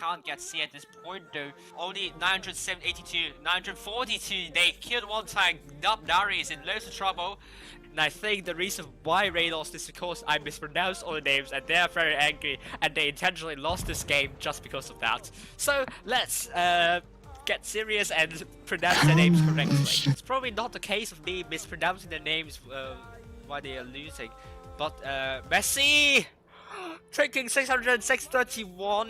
can't get C at this point though. Only 982, 942. They killed one tank. Nari is in loads of trouble. And I think the reason why Ray lost is because I mispronounced all the names and they are very angry and they intentionally lost this game just because of that. So let's get serious and pronounce their names correctly. It's probably not the case of me mispronouncing their names while they are losing. But Messi! Drinking 600, 631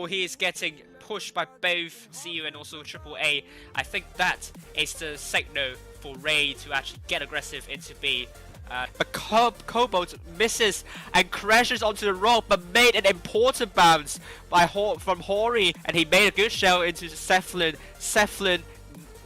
he's getting pushed by both CU and also AAA. I think that is the signal for Ray to actually get aggressive into B. But Cobalt misses and crashes onto the rock, but made an important bounce from Hori, and he made a good shell into Cephalin. Cephalin,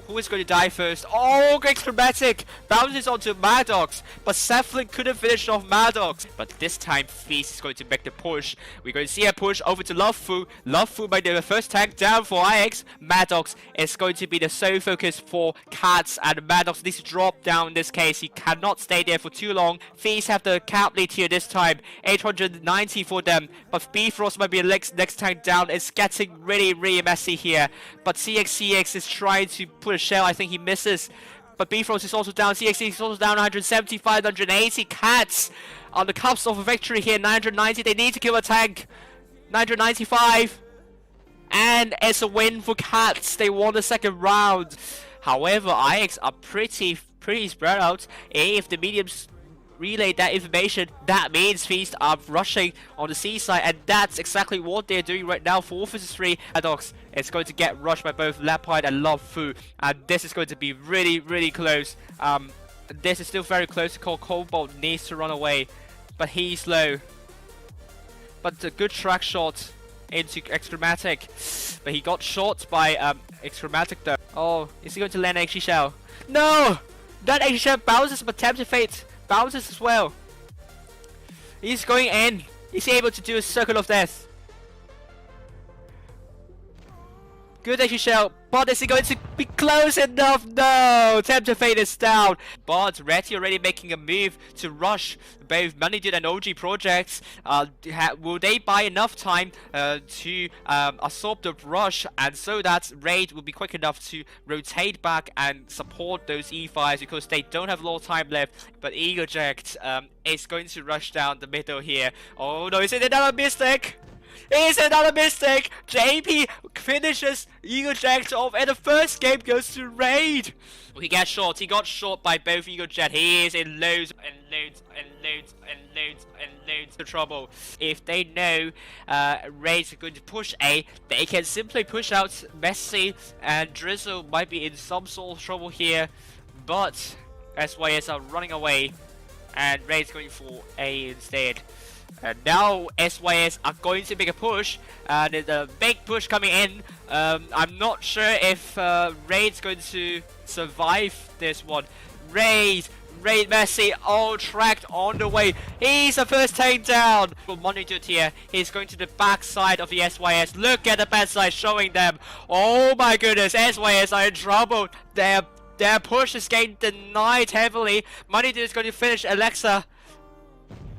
who is going to die first? Oh, great chromatic! Bounces onto Maddox, but Cephalin couldn't finish off Maddox. But this time, Feast is going to make the push. We're going to see a push over to Lovefu. Lovefu by the first tank down for IX. Maddox is going to be the sole focus for Cats, and Maddox needs to drop down in this case. He cannot stay there for too long. Feast have the cap lead here this time. 890 for them, but Bifrost might be the next tank down. It's getting really messy here. But CX is trying to put a shell. I think he misses. But Bifrost is also down. CX is also down. 175, 180. Cats on the cusp of a victory here. 990. They need to kill a tank. 995. And it's a win for Cats. They won the second round. However, IX are pretty spread out. If the mediums relay that information, that means Feast are rushing on the C side, and that's exactly what they're doing right now. 4 vs 3. Maddox is going to get rushed by both Lapide and Lovefu, and this is going to be really close. This is still very close to call. Cobalt needs to run away, but he's low. But a good track shot into Excromatic, but he got shot by Excromatic though. Oh, is he going to land an XG shell? No! That XG shell bounces, but Tempted Fate bounces as well. He's going in. Is he able to do a circle of death? Good XG shell, but is he going to be close enough? No! Tempted Fate is down. But Retty already making a move to rush both Money Dude and OG projects. Will they buy enough time to absorb the rush, and so that Raid will be quick enough to rotate back and support those E5s, because they don't have a lot of time left. But Eaglejack is going to rush down the middle here. Oh no, is it another mistake? It's another mistake! JP finishes Eaglejack off, and the first game goes to Raid! He got shot. He got shot by both Eaglejack. He is in loads of trouble. If they know Raid's going to push A, they can simply push out Messi, and Drizzle might be in some sort of trouble here. But SYS are running away, and Raid's going for A instead. And now SYS are going to make a push, and there's a big push coming in. I'm not sure if Raid's going to survive this one. Raid Messi, all tracked on the way. He's the first tank down. For Money Dude here, he's going to the back side of the SYS. Look at the backside showing them. Oh my goodness, SYS are in trouble. Their push is getting denied heavily. Money Dude is going to finish Alexa.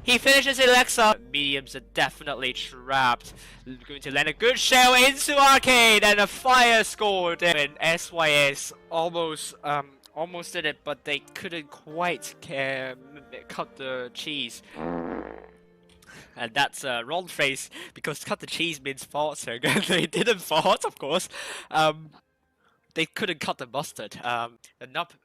He finishes Alexa. Mediums are definitely trapped. Going to land a good shell into Arcade, and a fire scored. And SYS almost did it, but they couldn't quite cut the cheese. And that's a wrong phrase, because cut the cheese means fart, so they didn't fart, of course. They couldn't cut the mustard. Enough.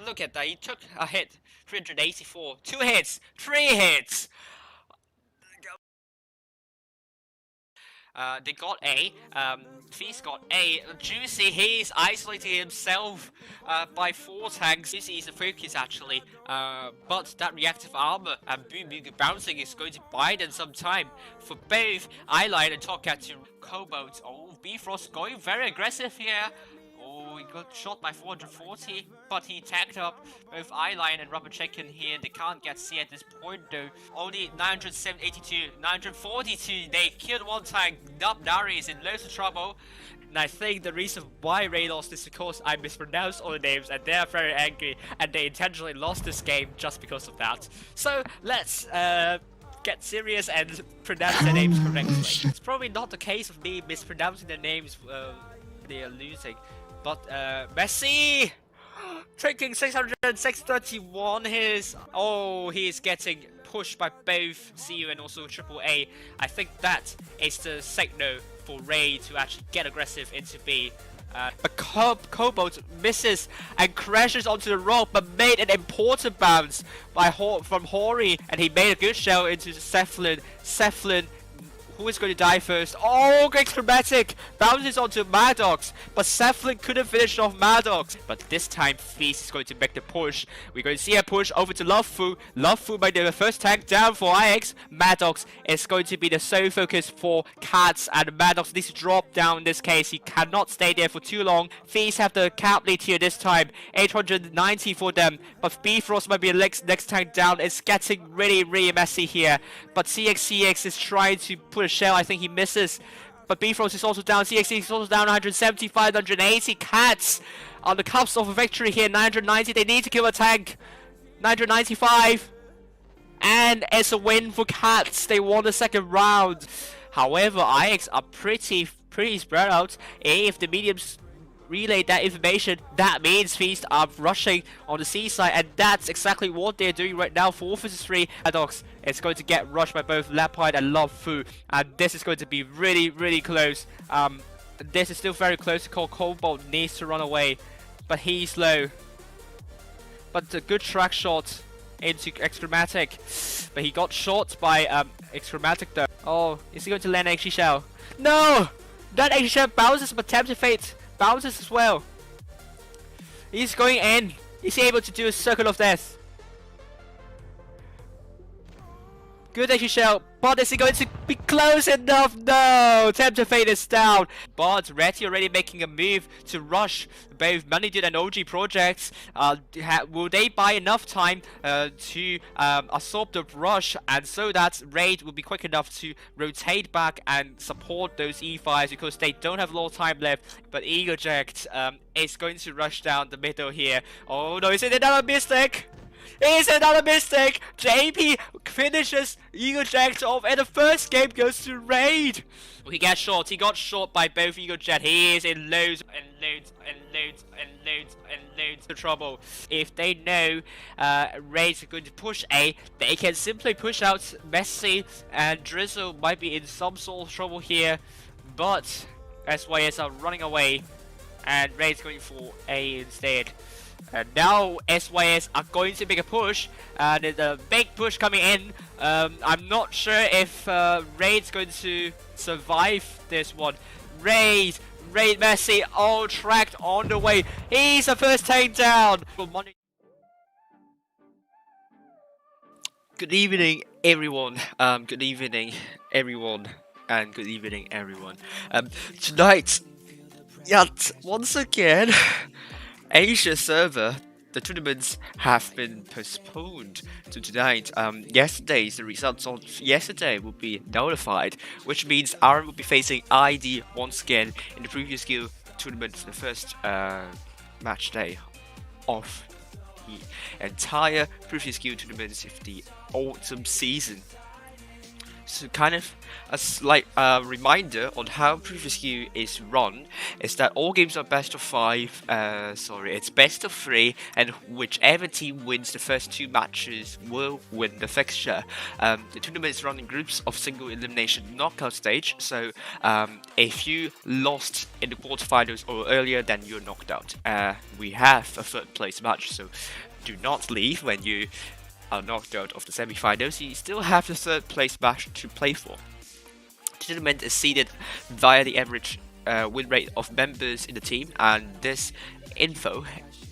Look at that, he took a hit. 384. 2 hits. 3 hits. They got A. Feast got A. Juicy, he's isolating himself by 4 tanks. Juicy is a focus actually, but that reactive armor and Boom Boom bouncing is going to buy them some time. For both Eyeline and Topcat to Cobalt. Oh, Bifrost going very aggressive here. Oh, he got shot by 440, but he tagged up both Eyeline and Rubber Chicken here. They can't get C at this point though. Only 982, 942. They killed one tank. Nari is in loads of trouble. And I think the reason why Ray lost is because I mispronounced all the names and they are very angry and they intentionally lost this game just because of that. So let's get serious and pronounce their names correctly. It's probably not the case of me mispronouncing their names. They are losing. But Messi taking 631 his. Oh, he's getting pushed by both CU and also AAA. I think that is the signal for Ray to actually get aggressive into B. But Cobalt misses and crashes onto the rock, but made an important bounce by from Hori, and he made a good shell into Cephalin. Cephalin, who is going to die first? Oh, great chromatic! Bounces onto Maddox, but Cephalin couldn't finish off Maddox. But this time, Feast is going to make the push. We're going to see a push over to Lovefu. Lovefu might be the first tank down for IX. Maddox is going to be the sole focus for Cats, and Maddox needs to drop down in this case. He cannot stay there for too long. Feast have the cap lead here this time. 890 for them, but Bifrost might be the next tank down. It's getting really messy here. But CX is trying to put a shell. I think he misses. But Bifrost is also down. CX is also down. 175, 180. Cats on the cusp of a victory here. 990. They need to kill a tank. 995. And it's a win for Cats. They won the second round. However, IX are pretty spread out. If the mediums relay that information, that means Feast are rushing on the C side, and that's exactly what they're doing right now. 4 vs 3. Maddox is going to get rushed by both Lapide and Lovefu, and this is going to be really close. This is still very close to call. Cobalt needs to run away, but he's low. But a good track shot into Excromatic, but he got shot by Excromatic though. Oh, is he going to land an XG shell? No! That XG shell bounces, but Tempted Fate bounces as well. He's going in. Is he able to do a circle of death? Good XG shell, but is he going to be close enough? No! Tempted Fate is down. But Reddy already making a move to rush both Money Dude and OG projects. Will they buy enough time to absorb the rush, and so that Raid will be quick enough to rotate back and support those E5s, because they don't have a lot of time left. But Eaglejack is going to rush down the middle here. Oh no, is it another mistake? Is another mistake? JP finishes Eaglejack off, and the first game goes to Raid. He gets shot. He got shot by both Eaglejack. He is in loads of trouble. If they know Raid's going to push A, they can simply push out Messi, and Drizzle might be in some sort of trouble here. But SYS are running away, and Raid's going for A instead. And now SYS are going to make a push, and there's a big push coming in. I'm not sure if Raid's going to survive this one. Raid Messi, all tracked on the way. He's the first tank down. Good evening, everyone. Good evening, everyone, and good evening, everyone. Tonight, yet once again, Asia server, the tournaments have been postponed to tonight. The results on yesterday will be notified, which means RM will be facing ID once again in the previous skill tournament for the first match day of the entire previous skill tournaments of the autumn season. So kind of a slight reminder on how previous year is run is that all games are best of 5. Sorry, it's best of 3, and whichever team wins the first 2 matches will win the fixture. The tournament is run in groups of single elimination knockout stage. So if you lost in the quarterfinals or earlier, then you're knocked out. We have a third place match, so do not leave when you are knocked out of the semi-finals. You still have the third place match to play for. The tournament is seeded via the average win rate of members in the team, and this info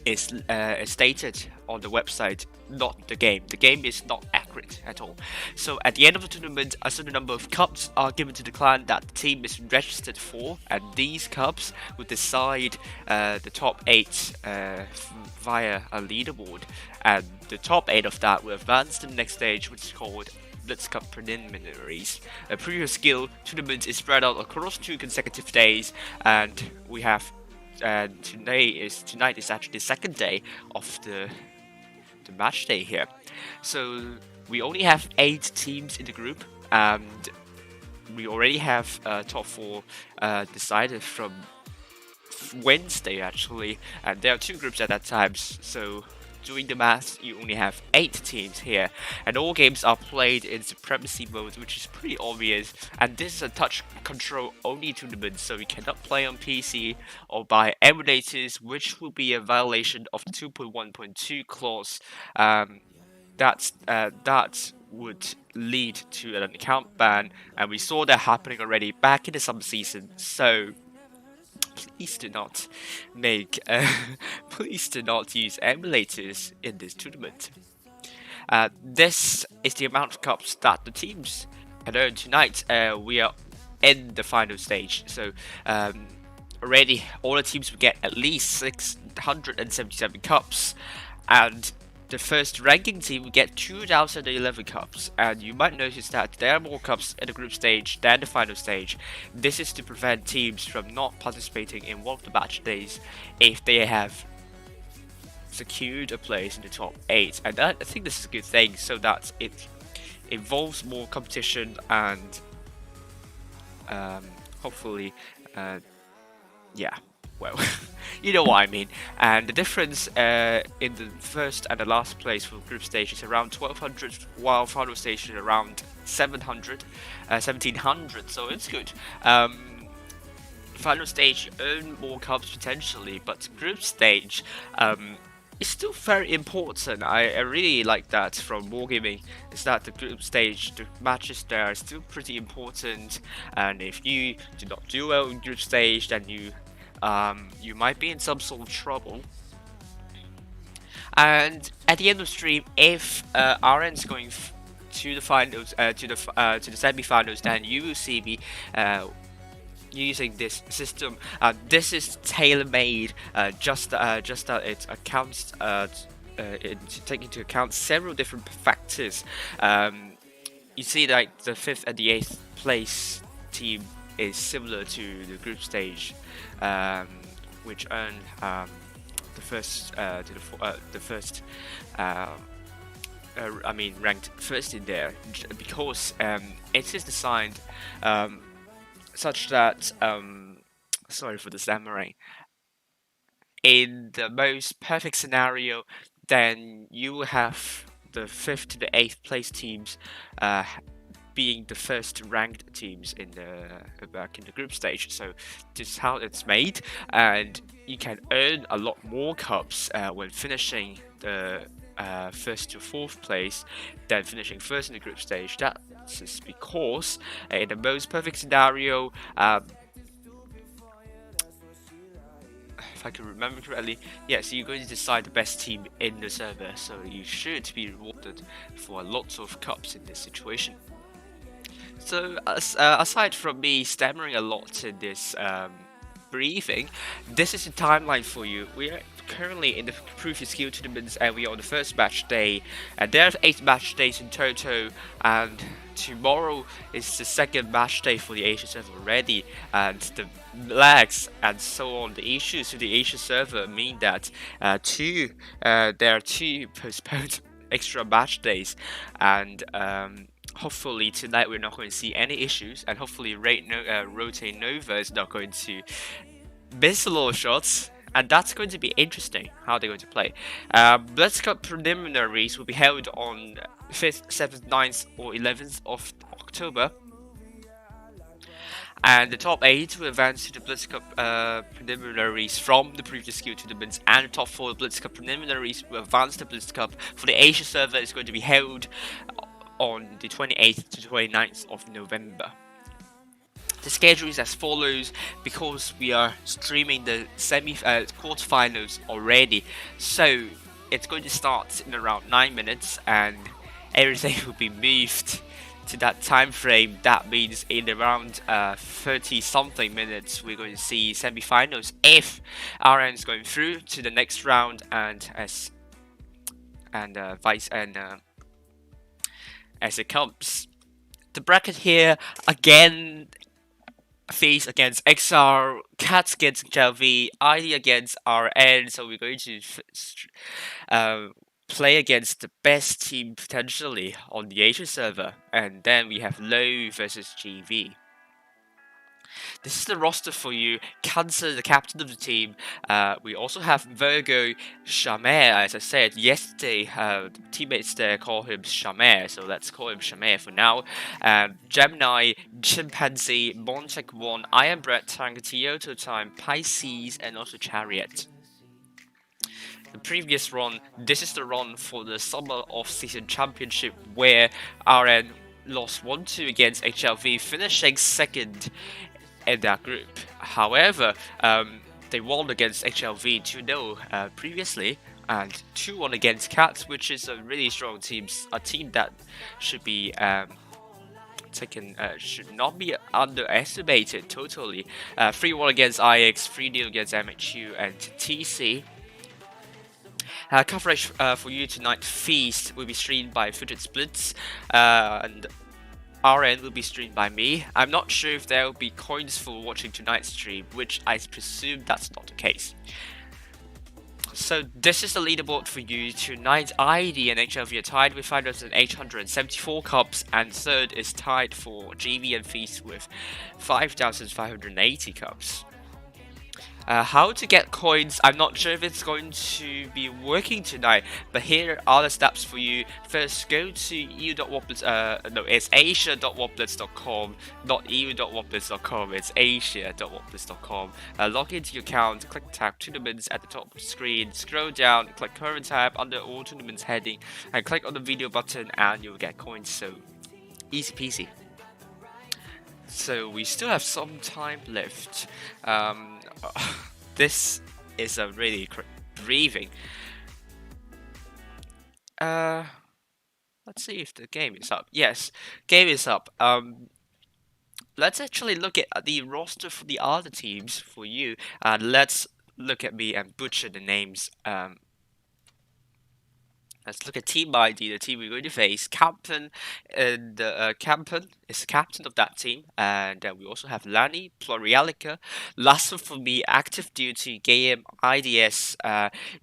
is stated on the website, not the game. The game is not accurate at all. So at the end of the tournament, a certain number of cups are given to the clan that the team is registered for, and these cups will decide the top 8 via a leaderboard, and the top 8 of that will advance to the next stage, which is called Blitz Cup Preliminaries. A previous skill tournament is spread out across 2 consecutive days, and we have tonight is actually the second day of the match day here. So we only have 8 teams in the group, and we already have top 4 decided from Wednesday actually, and there are 2 groups at that time. So doing the math, you only have 8 teams here, and all games are played in supremacy mode, which is pretty obvious. And this is a touch control only tournament, so you cannot play on PC or by emulators, which will be a violation of the 2.1.2 clause. That would lead to an account ban, and we saw that happening already back in the summer season. So please do not please do not use emulators in this tournament. This is the amount of cups that the teams can earn tonight. We are in the final stage, so already all the teams will get at least 677 cups, and the first ranking team will get 2011 cups. And you might notice that there are more cups in the group stage than the final stage. This is to prevent teams from not participating in one of the match days if they have secured a place in the top 8. And I think this is a good thing, so that it involves more competition and hopefully yeah, well, you know what I mean. And the difference in the first and the last place for group stage is around 1200, while final stage is around 1700, so it's good. Final stage earn more cups potentially, but group stage is still very important. I really like that from Wargaming, is that the group stage, the matches there are still pretty important, and if you do not do well in group stage, then you might be in some sort of trouble. And at the end of the stream, if RN's going to the finals, to the semi-finals, then you will see me using this system. This is tailor-made, just that it accounts take into account several different factors. You see that the 5th and the 8th place team is similar to the group stage, which earn the first ranked first in there, because it is designed such that sorry for the stammering. In the most perfect scenario, then you will have the 5th to the 8th place teams being the first ranked teams in the back in the group stage. So this is how it's made, and you can earn a lot more cups when finishing the 1st to 4th place than finishing first in the group stage. That is because in the most perfect scenario, if I can remember correctly, yes, you're going to decide the best team in the server, so you should be rewarded for lots of cups in this situation. So aside from me stammering a lot in this briefing, this is the timeline for you. We are currently in the previous skill tournaments, and we are on the first match day, and there are 8 match days in total, and tomorrow is the second match day for the Asia server already, and the lags and so on, the issues with the Asia server mean that there are 2 postponed extra match days, and hopefully tonight we're not going to see any issues, and hopefully Rotate Nova is not going to miss a lot of shots. And that's going to be interesting how they're going to play. Blitz Cup preliminaries will be held on 5th, 7th, 9th, or 11th of October. And the top 8 will advance to the Blitz Cup preliminaries from the previous skill tournaments, and the top 4 Blitz Cup preliminaries will advance to Blitz Cup. For the Asia server, is going to be held on the 28th to 29th of November. The schedule is as follows, because we are streaming the quarterfinals already, so it's going to start in around 9 minutes, and everything will be moved to that time frame. That means in around 30 something minutes we're going to see semi-finals if RN is going through to the next round, and as it comes. The bracket here again: Face against XR, Cats against HLV, ID against RN. So we're going to play against the best team potentially on the Asia server, and then we have Low versus GV. This is the roster for you. Cancer, the captain of the team. We also have Virgo Shamer. As I said yesterday, teammates there call him Shamer, so let's call him Shamer for now. Gemini, Chimpanzee, Montek 1, Iron Bread, Tank, Kyoto Time, Pisces, and also Chariot. The previous run, this is the run for the Summer Off-Season Championship, where RN lost 1-2 against HLV, finishing second in that group. However, they won against HLV 2-0 previously, and 2-1 against Cats, which is a really strong team, a team that should be should not be underestimated totally. 3-1 against IX, 3-0 against MHU and TC. Coverage for you tonight: Feast will be streamed by Footed Splits, and RN will be streamed by me. I'm not sure if there will be coins for watching tonight's stream, which I presume that's not the case. So this is the leaderboard for you tonight. ID and HLV are tied with 5,874 cups, and third is tied for GV and Feast with 5,580 cups. How to get coins, I'm not sure if it's going to be working tonight, but here are the steps for you. First, go to it's asia.woblitz.com, not eu.woblitz.com, it's asia.woblitz.com. Log into your account, click tab tournaments at the top of the screen, scroll down, click current tab under all tournaments heading, and click on the video button, and you'll get coins. So easy peasy. So we still have some time left. This is a really breathing. Let's see if the game is up. Yes, game is up. Let's actually look at the roster for the other teams for you, and let's look at me and butcher the names. Let's look at Team ID, the team we're going to face. Campen, and Campen is the captain of that team. And we also have Lani, Plurialica, Lasso for me, Active Duty, Game, IDS,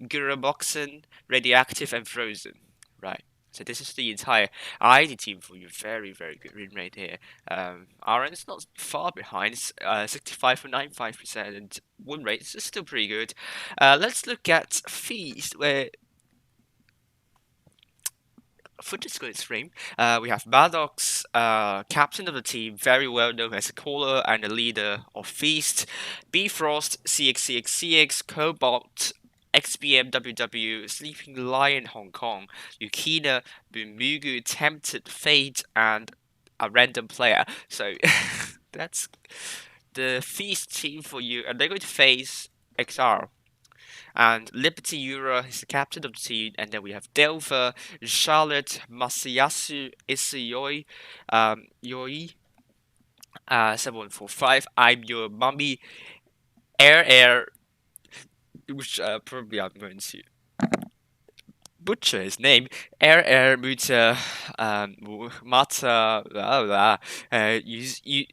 Guraboxen, Radioactive, and Frozen. Right. So this is the entire ID team for you. Very, very good win rate here. RN is not far behind. It's 65.95%, and win rate is still pretty good. Let's look at Feast, where footage going stream. We have Maddox, captain of the team, very well known as a caller and a leader of Feast. Bfrost, CX, Cobalt, XBM, WW, Sleeping Lion, Hong Kong, Yukina, Bumugu, Tempted Fate, and a random player. So that's the Feast team for you, and they're going to face XR. And Liberty Yura is the captain of the team, and then we have Delva, Charlotte, Masayasu, Isayoi, Yoi, 7145. I'm your mummy, Air, which probably I'm going to butcher his name. Air Muta, Mata,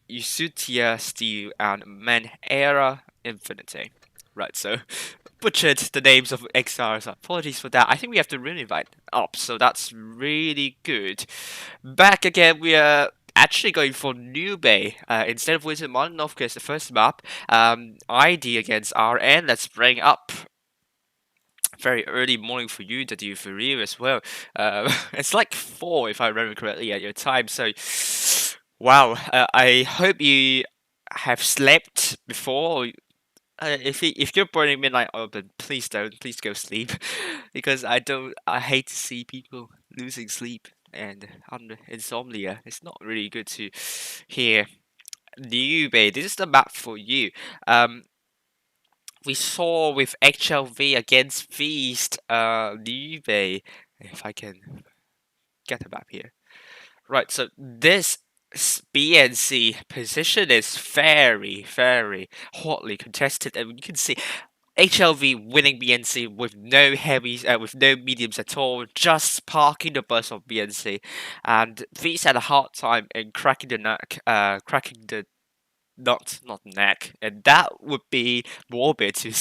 Yusutia Steel, and Manera Infinity. Right, so butchered the names of XRs. Apologies for that. I think we have to re-invite up, so that's really good. Back again, we are actually going for New Bay. Instead of Wizard Modern North as the first map, ID against RN. Let's bring up very early morning for you that you for you as well. It's like 4 if I remember correctly at your time. So, wow. I hope you have slept before. If you're burning midnight oil, then please don't. Please go sleep, because I don't. I hate to see people losing sleep and under insomnia. It's not really good to hear. New Bay, this is the map for you. We saw with HLV against Feast, New Bay. If I can get a map here. Right, so this BNC position is very hotly contested, and you can see HLV winning BNC with no heavies, with no mediums at all, just parking the bus of BNC, and Feast had a hard time in cracking the neck, cracking the not neck, and that would be morbid to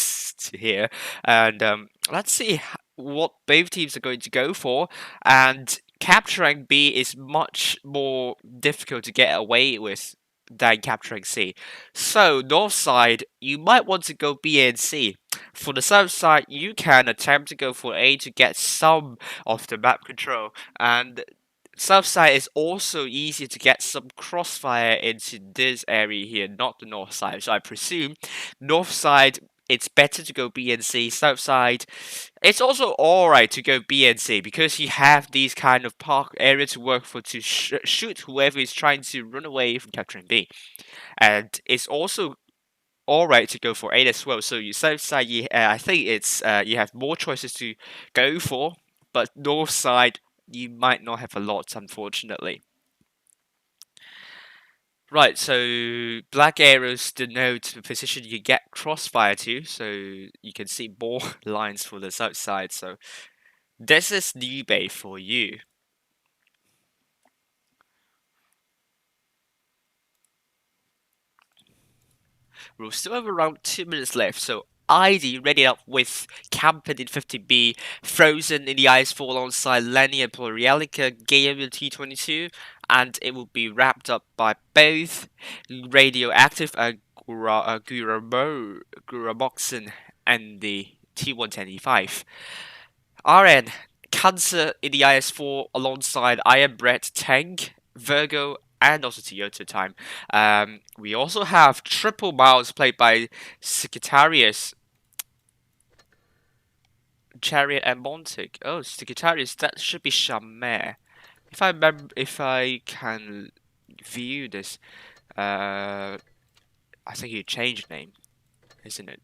hear. And let's see what both teams are going to go for. And capturing B is much more difficult to get away with than capturing C. So north side, you might want to go B and C. For the south side, you can attempt to go for A to get some of the map control, and south side is also easier to get some crossfire into this area here, not the north side. So I presume north side, it's better to go B and C. South side, it's also alright to go B and C because you have these kind of park area to work for to shoot whoever is trying to run away from capturing B. And it's also alright to go for A as well. So you south side, I think it's you have more choices to go for, but north side you might not have a lot, unfortunately. Right, so black arrows denote the position you get crossfire to, so you can see more lines for the south side. So this is New Bay for you. We'll still have around 2 minutes left, so ID ready up with Camping in 50B, Frozen in the Ice Fall alongside Lenny and Polarielica, Game in T22, and it will be wrapped up by both Radioactive and Guramoxin and the T110E5. RN, Cancer in the IS4 alongside Iron Bread Tank, Virgo, and also Toyota time. We also have Triple Miles played by Secretarius, Chariot, and Montic. Oh, Secretarius, that should be Shamir. If I remember, if I can view this, I think you changed name, isn't it?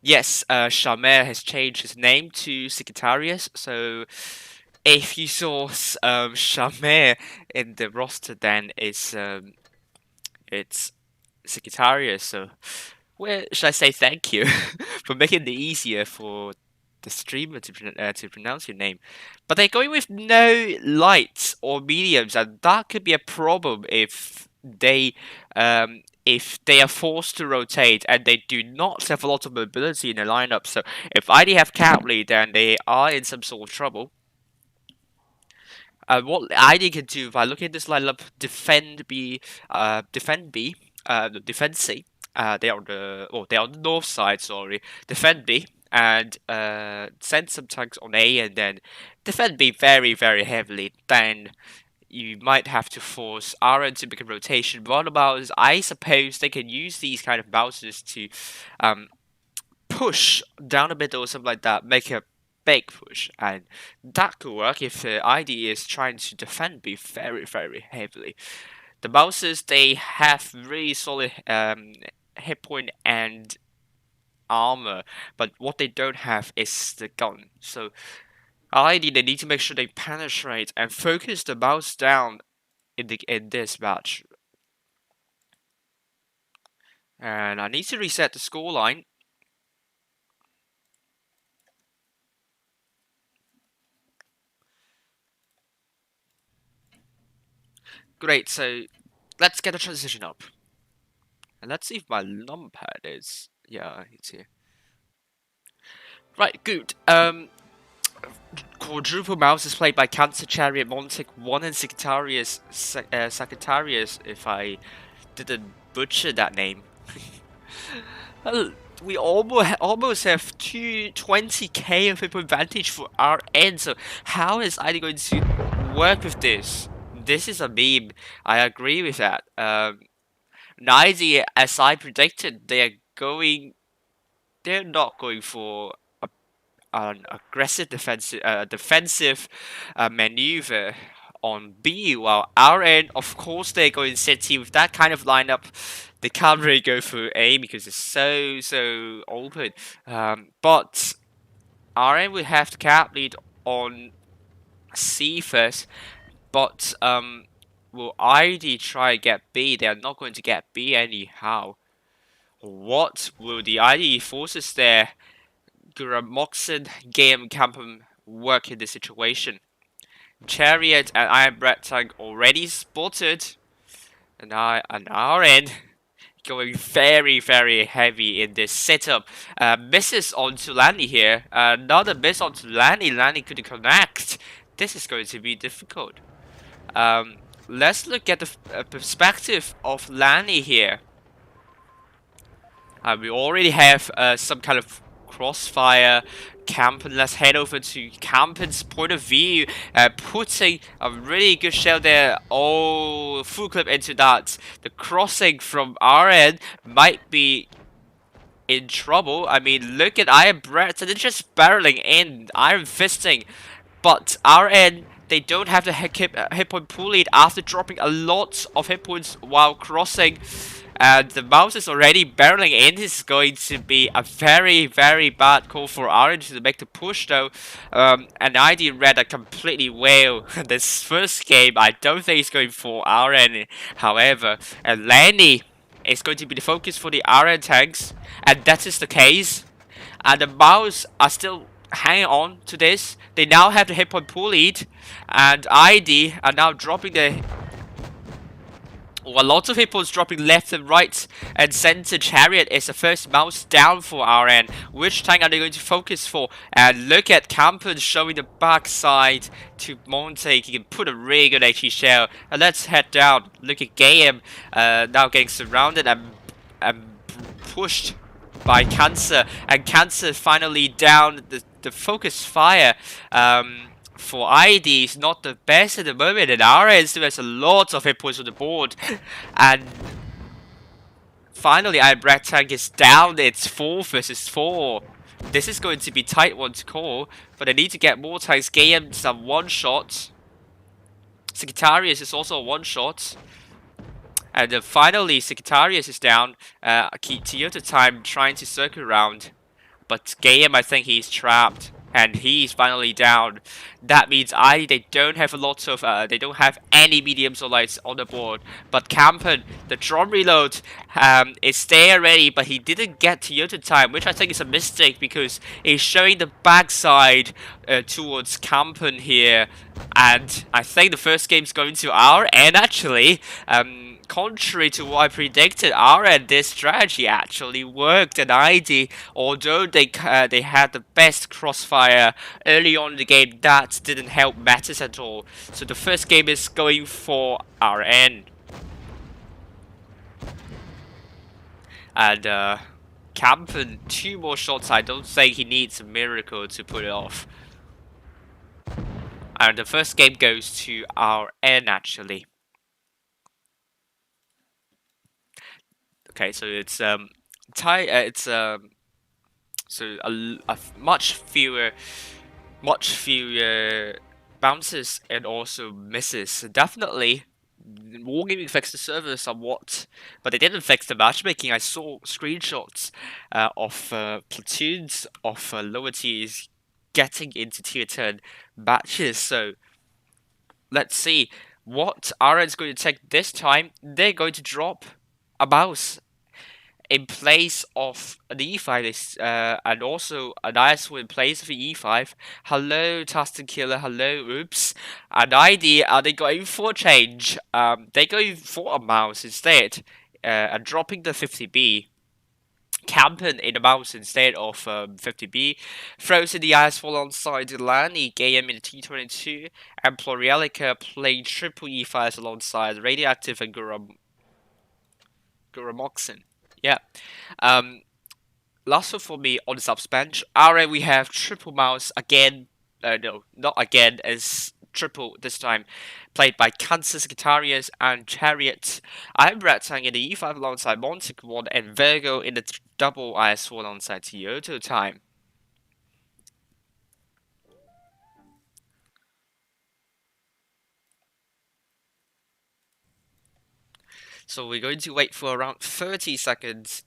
Yes, Shamir has changed his name to Secretarius, so if you saw Shamir in the roster, then it's Secretarius. So, where should I say thank you for making it easier for the streamer to pronounce your name? But they're going with no lights or mediums, and that could be a problem if they are forced to rotate and they do not have a lot of mobility in the lineup. So if ID have Catley, then they are in some sort of trouble. What ID can do by looking at this lineup, defend B, defend C. They are on they are on the north side. Sorry, defend B and send some tanks on A, and then defend B very heavily. Then you might have to force RN to make a rotation. Roundabouts, I suppose they can use these kind of bounces to push down a bit or something like that, make a big push, and that could work if the ID is trying to defend B very heavily. The bouncers, they have really solid hit point and armor, but what they don't have is the gun. So ID, they need to make sure they penetrate and focus the bounce down in this match. And I need to reset the scoreline. Great, so let's get a transition up. And let's see if my numpad is. Yeah, it's here. Right, good. Quadruple mouse is played by Cancer Chariot, Montic 1 and Sagittarius, if I didn't butcher that name. Well, we almost have 20k of people advantage for our end, so how is ID going to work with this? This is a meme. I agree with that. 90, as I predicted, they're not going for an aggressive defensive maneuver on B, while our end, of course, they're going to set T with that kind of lineup. They can't really go for A because it's so open. But our end will have the cap lead on C first, but will ID try to get B? They are not going to get B anyhow. What will the ID forces there? Guramoxen game Campum work in this situation? Chariot and Iron Bread Tank already spotted, and our end going very heavy in this setup. Misses onto Lanny here. Another miss onto Lanny. Lanny couldn't connect. This is going to be difficult. Let's look at the perspective of Lanny here. We already have some kind of crossfire. Campen, let's head over to Campen's point of view, putting a really good shell there. Oh, full clip into that. The crossing from our end might be in trouble. I mean, look at Iron Breath, and they're just barreling in, Iron Fisting. But our end, they don't have the hit point pool lead after dropping a lot of hit points while crossing. And the mouse is already barreling in. This is going to be a very bad call for Orange to make the push though. And ID read a completely well this first game. I don't think he's going for RN, however. And Lanny is going to be the focus for the RN tanks. And that is the case. And the mouse are still hanging on to this. They now have the hit point pool lead. And ID are now dropping the... Well, lots of hit points dropping left and right and center. Chariot is the first mouse down for RN. Which tank are they going to focus for? And look at Campen showing the backside to Monte. He can put a really good HE shell. And let's head down. Look at Game now getting surrounded and pushed by Cancer. And Cancer finally down. The focus fire for ID is not the best at the moment, and RN still has a lot of hit points on the board. And finally, Iron Breath Tank is down. It's 4 versus 4. This is going to be tight one to call, but they need to get more tanks. Game some one shot. Sagittarius is also a one shot. And then finally, Sagittarius is down. Toyota Time trying to circle around, but Game, I think he's trapped. And he's finally down. That means they don't have a lot of they don't have any mediums or lights on the board. But Campen, the drum reload is there already, but he didn't get Toyota Time, which I think is a mistake because he's showing the backside towards Campen here. And I think the first game's going to our end actually. Contrary to what I predicted, our end, this strategy actually worked, and ID, although they had the best crossfire early on in the game, that didn't help matters at all. So the first game is going for our end. And Campen, 2 more shots. I don't think he needs a miracle to put it off. And the first game goes to our end actually. Okay, so it's so a much fewer bounces and also misses. Definitely, Wargaming fixed the server somewhat, but they didn't fix the matchmaking. I saw screenshots of platoons of lower tiers getting into tier 10 matches. So let's see what RN's going to take this time. They're going to drop a mouse in place of an E5, and also an ISO in place of an E5. Hello, Tustin Killer. Hello, oops. And ID, are they going for a change? They're going for a mouse instead. and dropping the 50B, camping in the mountains instead of 50B, frozen the ice fall alongside Lani, game in the T22, and Plorielica playing triple E5s alongside Radioactive and Guramoxin. Yeah. Last one for me on the subs bench. Alright, we have triple mouse again. No, not again, as triple this time. Played by Kansas Guitarius and Chariot. I'm Ratang in the E5 alongside Montic 1 and Virgo in the double IS4 alongside Kyoto time. So we're going to wait for around 30 seconds.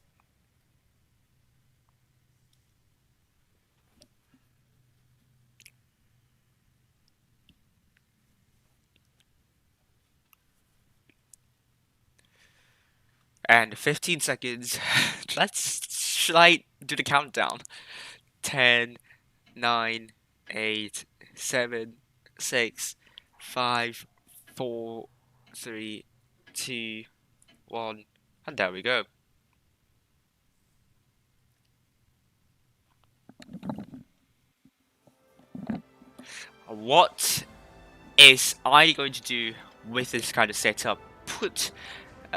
And 15 seconds. Should I do the countdown? 10, 9, 8, 7, 6, 5, 4, 3, 2, 1. And there we go. What is I going to do with this kind of setup put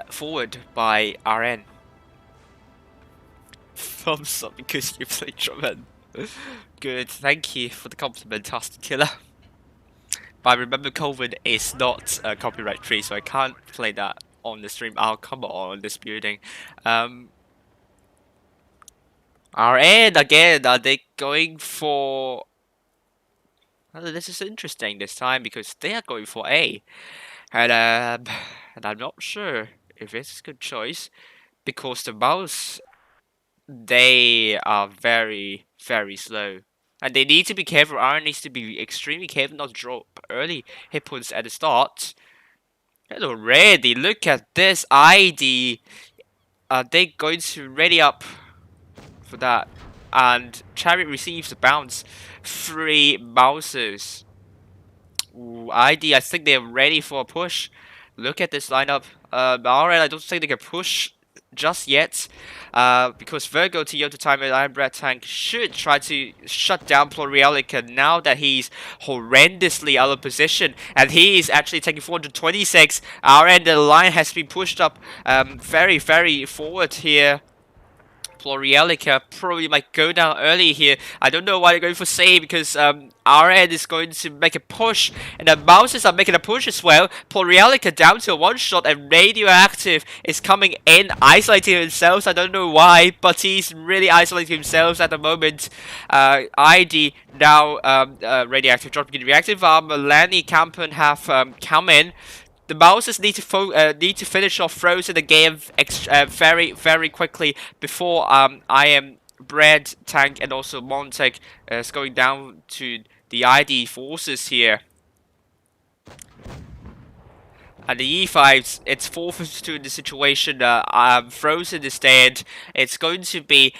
forward by RN? Thumbs up because you play drum. Good, thank you for the compliment, Tasty Killer. But remember, COVID is not copyright free, so I can't play that on the stream. Oh, come on, this building. RN again, are they going for... Well, this is interesting this time because they are going for A. And I'm not sure if it's a good choice because the mouse, they are very, very slow. And they need to be careful. Iron needs to be extremely careful not to drop early hit points at the start. And already, look at this ID. Are they going to ready up for that? And Chariot receives a bounce. 3 mouses. Ooh, ID, I think they're ready for a push. Look at this lineup. Alright, I don't think they can push just yet. Because Virgo, Toyota Time, and Iron Bread Tank should try to shut down Plorielica now that he's horrendously out of position. And he is actually taking 426. Our end, the line has been pushed up very, very forward here. Plorielica probably might go down early here. I don't know why they're going for save because RN is going to make a push and the Mouses are making a push as well. Plorielica down to a one shot and Radioactive is coming in, isolating himself. I don't know why, but he's really isolating himself at the moment. ID now Radioactive dropping in reactive armor. Lenny Campen have come in. The Mouses need to finish off Frozen the game very, very quickly before I am Bread, Tank, and also Montek is going down to the ID forces here. And the E5s, it's 4 vs 2 in the situation. Frozen is dead. It's going to be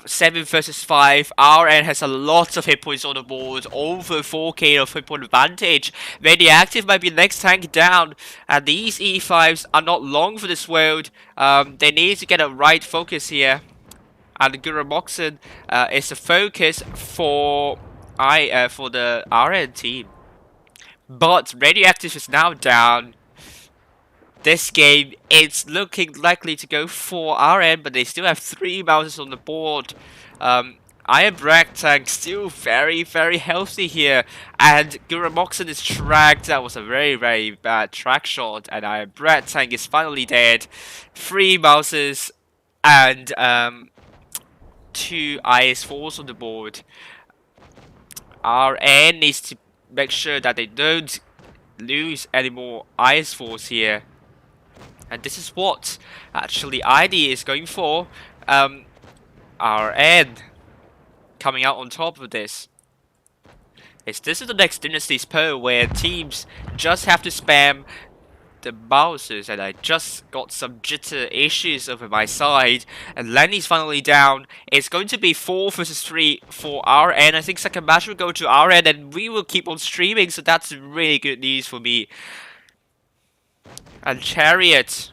7 vs 5. RN has a lot of hit points on the board, over 4k of hit point advantage. Radioactive might be the next tank down. And these E5s are not long for this world. They need to get a right focus here. And Guramoxin is the focus for the RN team. But Radioactive is now down. This game, it's looking likely to go for RN, but they still have 3 Mouses on the board. Iron Brag Tank still very, very healthy here. And Guramoxin is tracked. That was a very, very bad track shot. And Iron Brag Tank is finally dead. 3 Mouses and 2 IS4s on the board. RN needs to make sure that they don't lose any more IS4s here. And this is what actually ID is going for. RN coming out on top of this. This is the next Dynasty's Pearl where teams just have to spam the Mouses, and I just got some jitter issues over my side. And Lenny's finally down. It's going to be 4 vs 3 for RN. I think second match will go to RN and we will keep on streaming, so that's really good news for me. And Chariot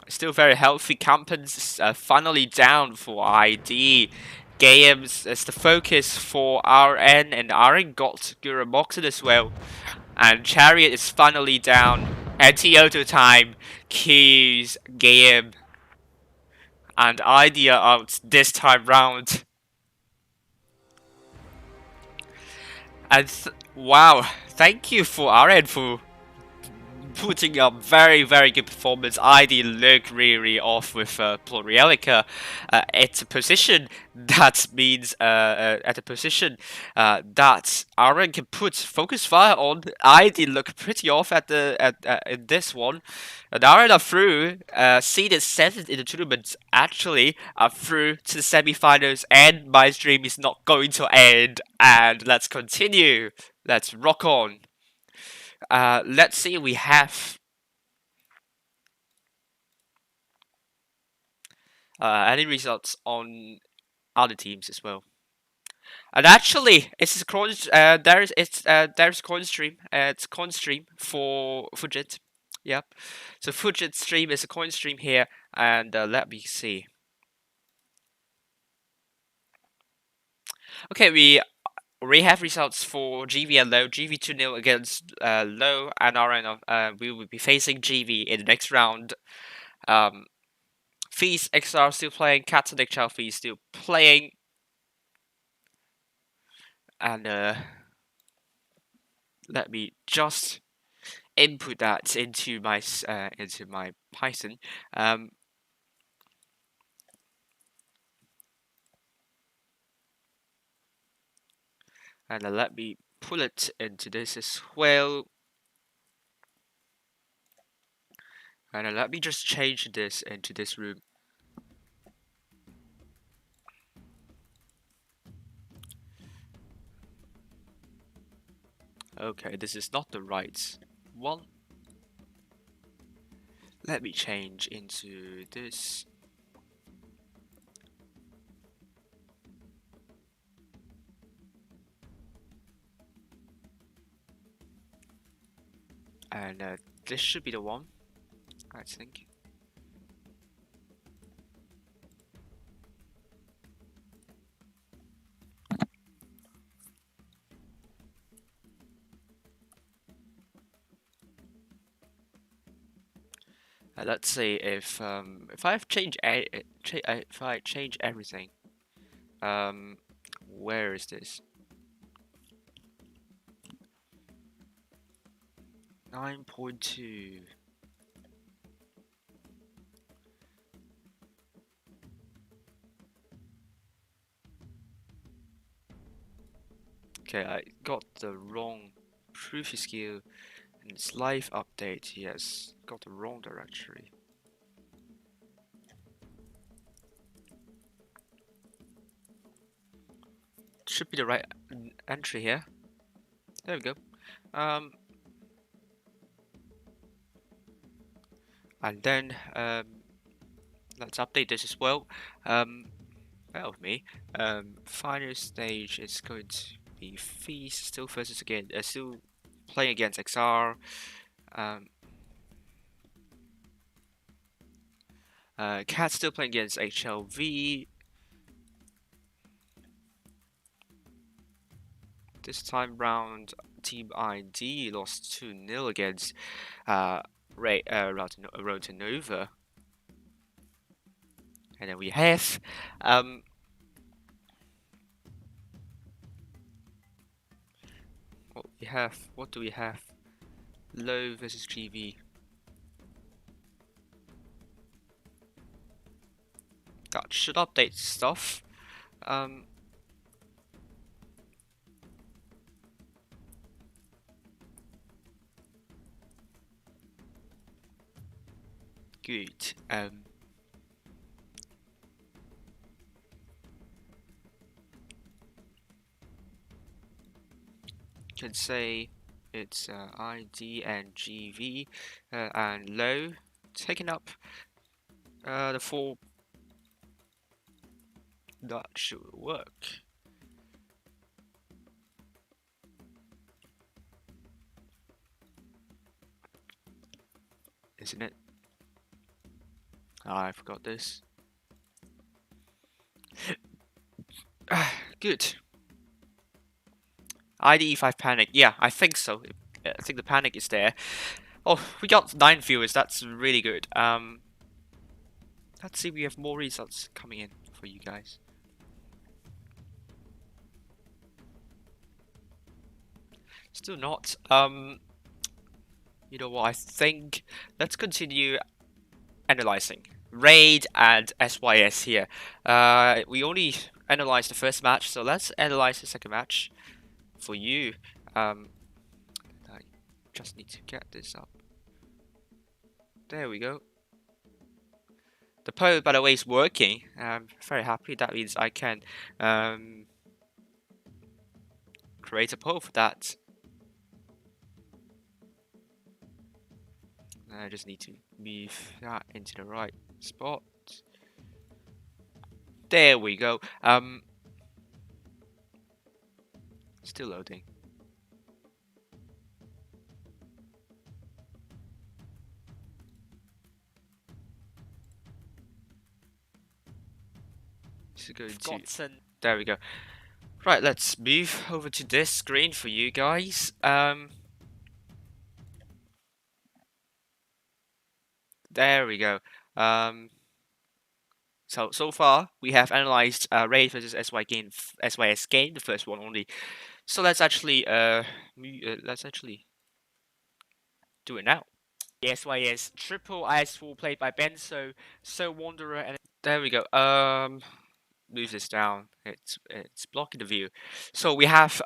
Still very healthy. Campens finally down for ID. Games is the focus for RN, and RN got Guramoxen as well. And Chariot is finally down. Anti-auto time. Keys, Game, and Idea out this time round. And wow, thank you for RN for putting up very good performance. ID look really off with Plurielica at a position that means at a position that Aaron can put focus fire on. ID look pretty off at the in this one. And Aaron are through, seeded 7th in the tournament, actually are through to the semi-finals, and my stream is not going to end. And let's continue. Let's rock on. Let's see, we have any results on other teams as well. And actually, it's a coin. There's a coin stream. It's a coin stream for Fujit. Yep. So Fujit stream is a coin stream here, and let me see. Okay, we have results for GV and Low. GV 2-0 against Low, and RN. We will be facing GV in the next round. Feast XR still playing. Cats and XL Feast still playing. And let me just input that into my Python. And let me pull it into this as well. And let me just change this into this room. Okay, this is not the right one. Let me change into this. And this should be the one, I think. Let's see if I've changed if I change everything. Where is this? 9.2. Okay, I got the wrong proof skill. And its live update, yes, got the wrong directory. Should be the right entry here. There we go. And then let's update this as well. Bear with me. Final stage is going to be Feast still versus again. Still playing against XR. Cat still playing against HLV. This time round, Team ID lost 2-0 against Rotanova. And then we have what do we have? Low versus GV. That should update stuff. Good. Can say it's ID and GV and Low taking up the 4. That should work. Isn't it? I forgot this. Good. IDE5 panic. Yeah, I think so. I think the panic is there. Oh, we got 9 viewers. That's really good. Let's see. We have more results coming in for you guys. Still not. You know what? I think let's continue analyzing Raid and SYS here. We only analyzed the first match, so let's analyze the second match for you. I just need to get this up. There we go. The poll, by the way, is working. I'm very happy. That means I can create a poll for that. I just need to move that into the right spot. There we go. Still loading. This is going to. There we go. Right, let's move over to this screen for you guys. There we go. So far we have analyzed Raid versus SYS game, the first one only. So let's actually do it now. The SYS triple IS4 played by Benzo, So Wanderer, and there we go. Move this down. It's blocking the view. So we have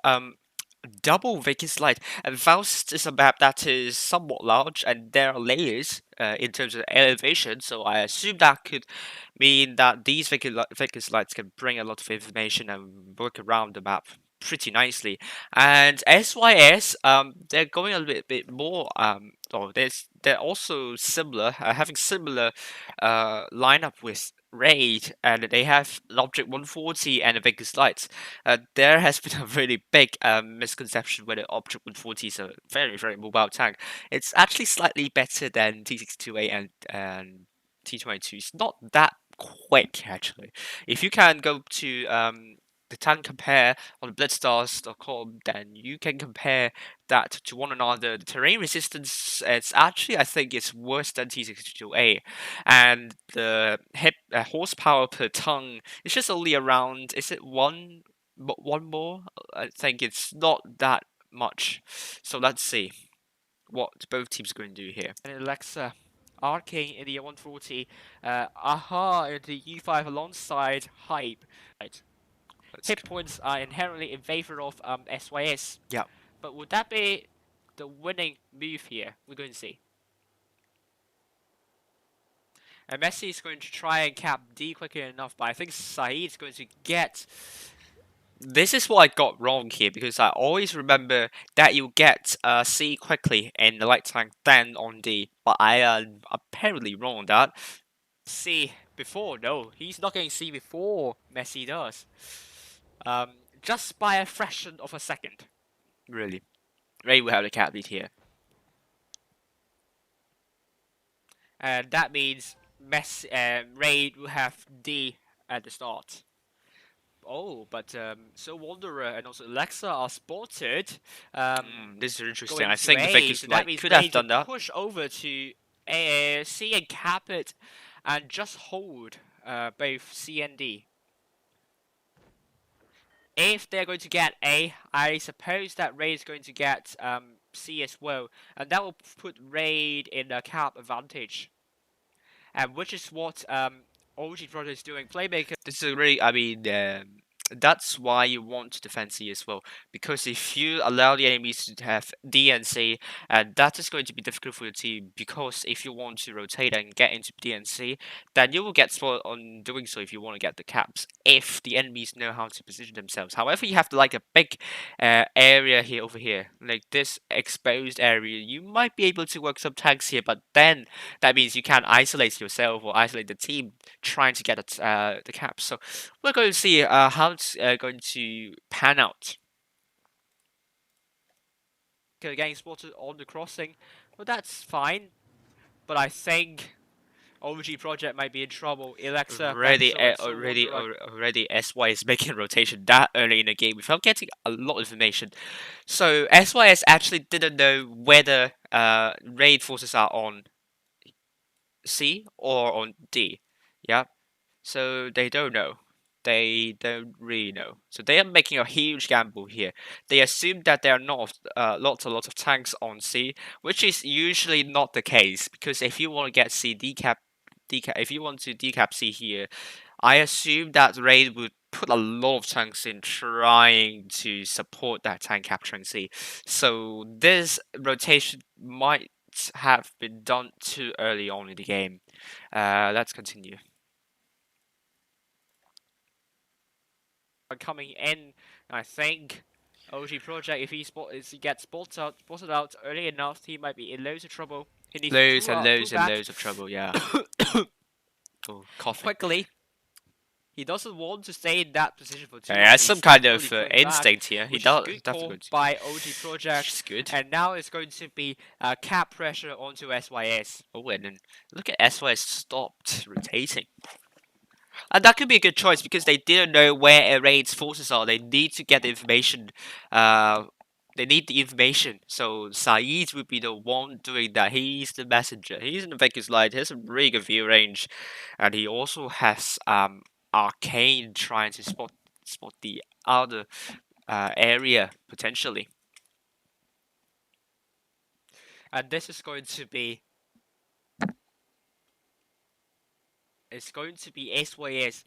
double vacancy light, and Faust is a map that is somewhat large, and there are layers in terms of elevation. So I assume that could mean that these vacancy lights can bring a lot of information and work around the map pretty nicely. And SYS, they're going a little bit more. They're also similar, having similar lineup with Raid, and they have an Object 140 and a vacancy light. There has been a really big misconception whether Object 140 is a very, very mobile tank. It's actually slightly better than T62A and T22. It's not that quick, actually. If you can go to the tank compare on blitzstars.com, then you can compare that to one another. The terrain resistance, it's actually, I think, it's worse than T62A, and the horsepower per ton is just only around. Is it one more? I think it's not that much. So let's see what both teams are going to do here. And Alexa, Arcane in the 140, Aha in the U5 alongside Hype. Right. Hit points are inherently in favor of SYS. Yeah. But would that be the winning move here? We're going to see. And Messi is going to try and cap D quickly enough, but I think Saeed's going to get. This is what I got wrong here, because I always remember that you get C quickly in the light tank than on D, but I am apparently wrong on that. C before? No, he's not getting C before Messi does. Just by a fraction of a second. Really. Ray will have the cap lead here. And that means Ray will have D at the start. Oh, but So Wanderer and also Alexa are spotted. This is interesting. I think the Vicus could have done that. Push over to C and cap it, and just hold both C and D. If they're going to get A, I suppose that Raid is going to get C as well, and that will put Raid in a cap advantage. And which is what OG Project is doing. Playmaker. This is really, I mean, that's why you want to defend C as well, because if you allow the enemies to have D and C, that is going to be difficult for your team, because if you want to rotate and get into D and C, then you will get spoiled on doing so if you want to get the caps, if the enemies know how to position themselves. However, you have like a big area here over here, like this exposed area. You might be able to work some tanks here, but then that means you can't isolate yourself or isolate the team trying to get the caps. So we're going to see how it's going to pan out. Getting spotted on the crossing, well, that's fine. But I think OG Project might be in trouble. Alexa, Already, Benzo, and so on the right. already, SY is making rotation that early in the game without getting a lot of information. So SYS actually didn't know whether raid forces are on C or on D. Yeah, so they don't know. They don't really know. So they are making a huge gamble here. They assume that there are not lots of tanks on C, which is usually not the case because if you want to get C decap, if you want to decap C here, I assume that raid would put a lot of tanks in trying to support that tank capturing C. So this rotation might have been done too early on in the game. Let's continue. Coming in, I think OG Project, if he gets spotted out early enough, he might be in loads of trouble. He needs Loads to and pull loads and back loads of trouble, yeah. Oh, coughing. quickly. He doesn't want to stay in that position for too long. Yeah, some He's kind of slowly pulling instinct back, here. He which does is good definitely call by OG Project. Which is good. And now it's going to be cap pressure onto SYS. Oh, and then look at SYS stopped rotating. And that could be a good choice because they didn't know where raid's forces are. They need to get the information. They need the information. So Saeed would be the one doing that. He's the messenger. He's in the Vegas light. He has a really good view range, and he also has Arcane trying to spot the other area potentially. And this is going to be. It's going to be SYS.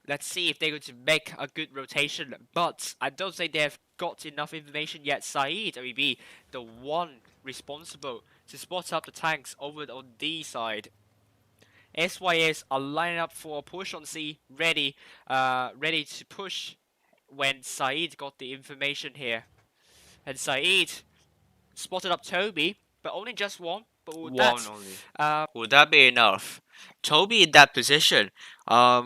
Let's see if they're going to make a good rotation. But I don't think they've got enough information yet. Saeed will be the one responsible to spot up the tanks over on D side. SYS are lining up for a push on C, ready to push when Saeed got the information here. And Saeed spotted up Toby, but only just one. But One that, only. Would that be enough? Toby in that position. I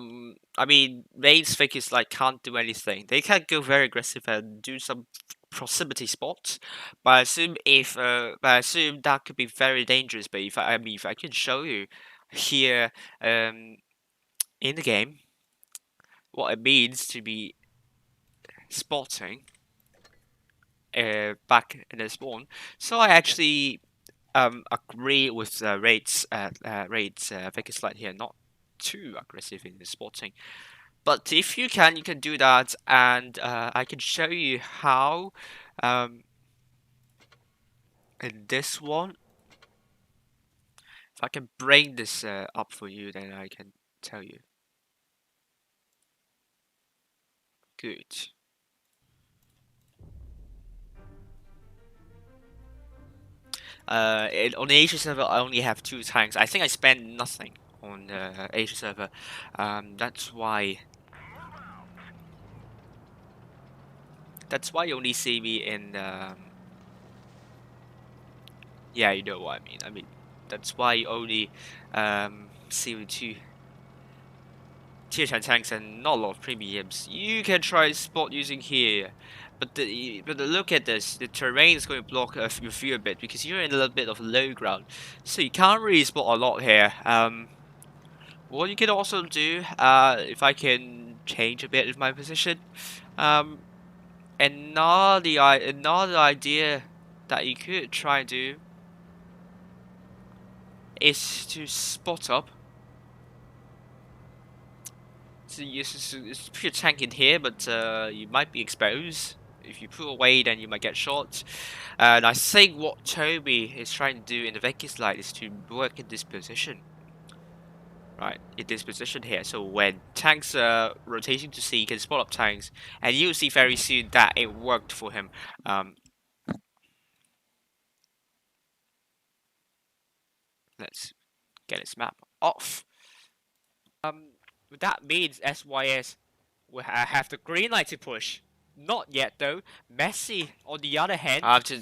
mean, Raid's figures like can't do anything. They can go very aggressive and do some proximity spots, but I assume that could be very dangerous. But if I can show you here, in the game, what it means to be spotting, back in the spawn. So I actually agree with Raid's Vegas slide here, not too aggressive in the spotting. But if you can do that, and I can show you how. In this one, if I can bring this up for you, then I can tell you. Good. On the Asia server, I only have 2 tanks. I think I spent nothing on the Asia server. That's why. That's why you only see me in. Yeah, you know what I mean. I mean, that's why you only see me 2 tier 10 tanks and not a lot of premiums. You can try spot using here. But look at this. The terrain is going to block your view a bit because you're in a little bit of low ground, so you can't really spot a lot here. What you can also do, if I can change a bit of my position, another idea that you could try and do is to spot up. So you put your tank in here, but you might be exposed. If you pull away, then you might get shot. And I think what Toby is trying to do in the Vegas light is to work in this position. Right, in this position here. So when tanks are rotating to C, you can spot up tanks. And you'll see very soon that it worked for him. Let's get his map off. That means SYS will have the green light to push. Not yet though. Messi, on the other hand, I have to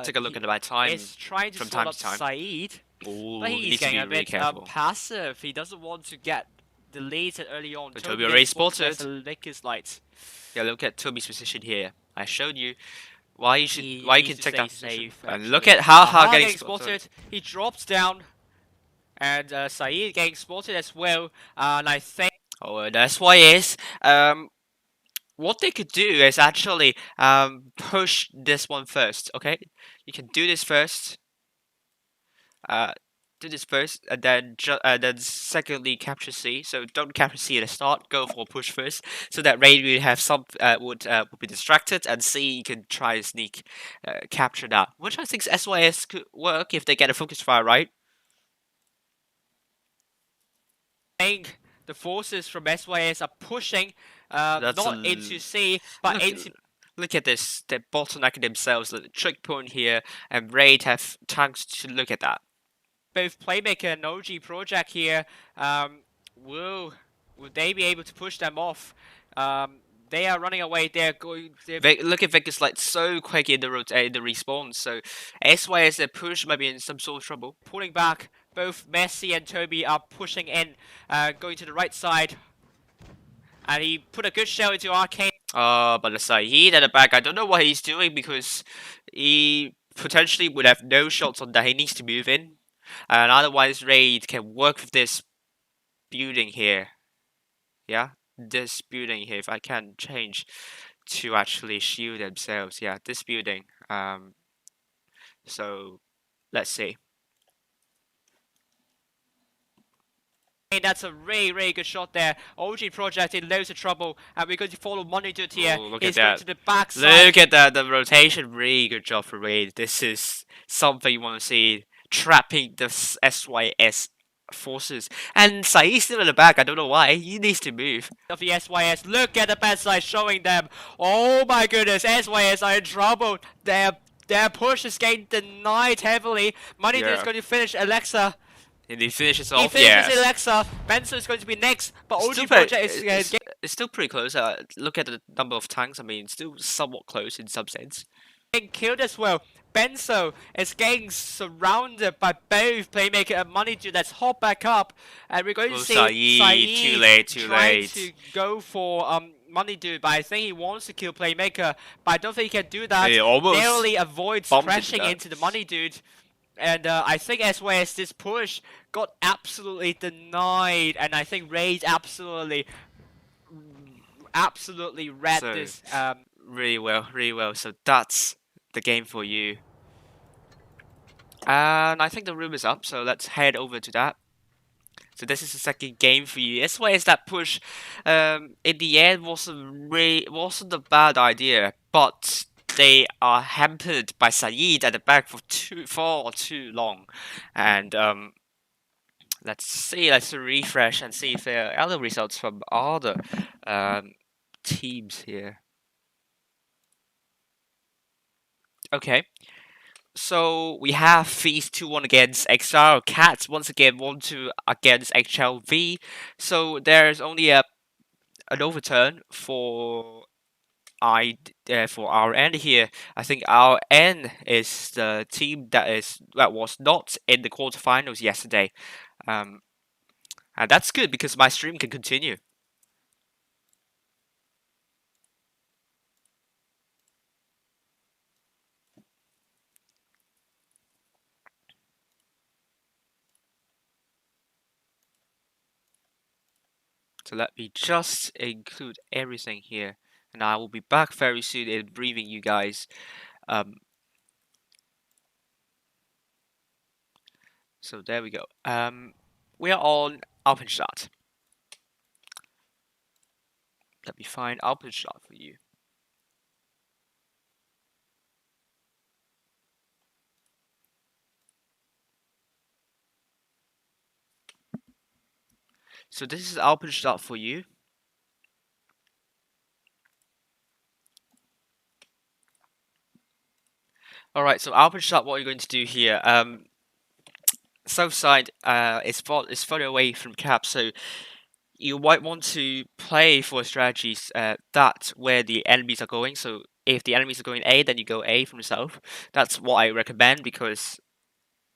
take a look at my time. Is trying to from spot time up to time. Saeed, Ooh, but he's getting a really bit passive. He doesn't want to get deleted early on. But Toby already spotted. Lakers lights. Yeah, look at Toby's position here. I showed you why you should He why you needs can to take that stay position. safe, And actually. look at how Aha getting spotted. He drops down. And Saeed getting spotted as well. And I think. Oh, that's why is what they could do is actually push this one first. Okay, you can do this first. Uh, do this first, and then secondly capture C. So don't capture C at the start. Go for push first, so that Raid will have some would be distracted, and C can try to sneak capture that, which I think SYS could work if they get a focus fire right. think the forces from SYS are pushing That's not into C, but look, into. Look at this. They're bottlenecking themselves. The trick point here, and Raid have chance to look at that. Both Playmaker and OG Project here, will they be able to push them off? They are running away. They're going. Look at Vegas like so quick in the response. So SYS their push might be in some sort of trouble. Pulling back. Both Messi and Toby are pushing in, going to the right side. And he put a good shell into Arcane. But the Saeed at the back, I don't know what he's doing because he potentially would have no shots on that. He needs to move in. And otherwise Raid can work with this building here. Yeah? This building here, if I can change to actually shield themselves. Yeah, this building. So let's see. That's a really good shot there. OG Project in loads of trouble, and we're going to follow Monitut here. Ooh, look He's at going that. to the backside. Look at that, the rotation, really good job for Raid. This is something you want to see, trapping the SYS forces. And Saeed's still in the back, I don't know why, he needs to move. Of the SYS, look at the backside showing them. Oh my goodness, SYS are in trouble. Their push is getting denied heavily. Monitut is going to finish Alexa. And he finishes He off, finishes Alexa. Benson is going to be next, but OG Project is it's still pretty close. Look at the number of tanks, I mean, still somewhat close in some sense. getting killed as well. Benzo is getting surrounded by both Playmaker and Monitut. Let's hop back up, and we're going to see Saeed too late. trying to go for Monitut, but I think he wants to kill Playmaker, but I don't think he can do that. He almost narrowly avoids bumped crashing into that. into the Monitut. And I think as well as this push got absolutely denied, and I think Raid absolutely read So, this. Really well. So that's the game for you. And I think the room is up, so let's head over to that. So this is the second game for you. As well as that push, in the end wasn't a bad idea, but they are hampered by Saeed at the back for too long. And let's refresh and see if there are other results from other teams here. Okay. So we have Feast 2-1 against XR. Cats once again 1-2 against HLV. So there's only an overturn for for our end here. I think our end is the team that was not in the quarterfinals yesterday, and that's good because my stream can continue. So let me just include everything here, and I will be back very soon in briefing you guys. So there we go. We are on Alpenstadt. Let me find Alpenstadt for you. So this is Alpenstadt for you. Alright, so Alpenstadt, what you're going to do here, south side is further away from cap, so you might want to play for strategies that where the enemies are going. So if the enemies are going A, then you go A from the south. That's what I recommend because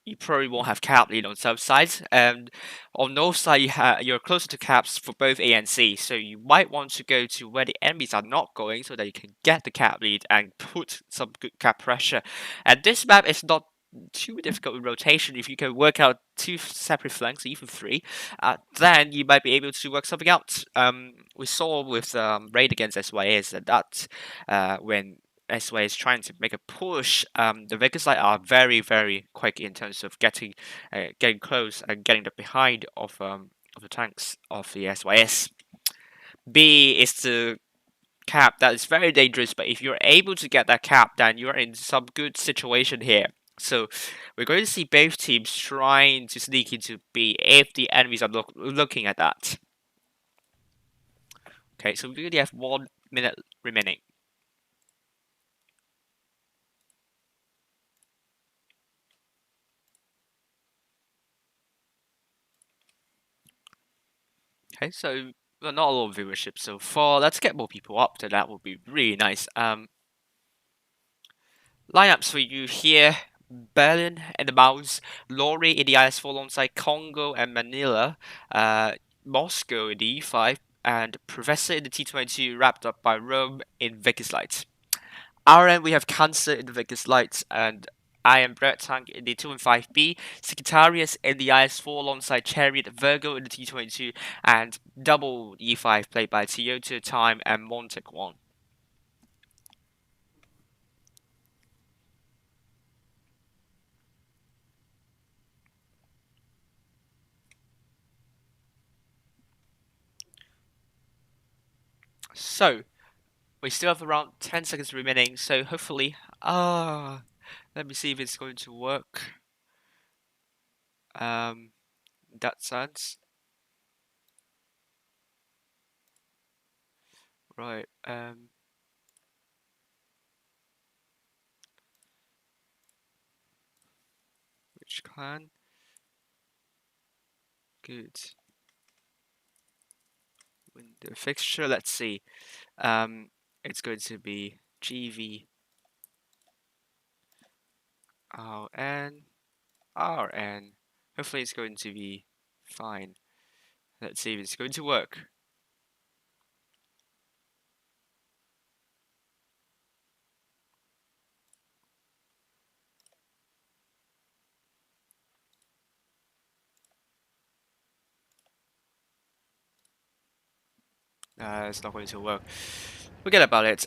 you probably won't have cap lead on south sides, and on north side you're closer to caps for both A and C, so you might want to go to where the enemies are not going so that you can get the cap lead and put some good cap pressure. And this map is not too difficult with rotation. If you can work out 2 separate flanks, or even 3, then you might be able to work something out. We saw with raid against SYS that when SYS is trying to make a push, the Vegas Light are very quick in terms of getting close and getting the behind of the tanks of the SYS. B is the cap that is very dangerous, but if you're able to get that cap, then you're in some good situation here. So we're going to see both teams trying to sneak into B if the enemies are looking at that. Okay, so we only have 1 minute remaining. Okay, so well, not a lot of viewership so far. Let's get more people up, so that would be really nice. Lineups for you here: Berlin and the Mouse, Lori in the IS4 alongside Congo and Manila, Moscow in the E5, and Professor in the T22, wrapped up by Rome in Vegas Lights. Our end, we have Cancer in the Vegas Lights, and I am Brett Tank in the 215B, Secretarius in the IS4 alongside Chariot, Virgo in the T22, and Double E5 played by Toyota Time and Montek 1. So, we still have around 10 seconds remaining, so hopefully, let me see if it's going to work. In that sense. Right, which clan? Good. Window fixture, let's see. It's going to be GV RN RN. Hopefully it's going to be fine. Let's see if it's going to work. It's not going to work. Forget about it.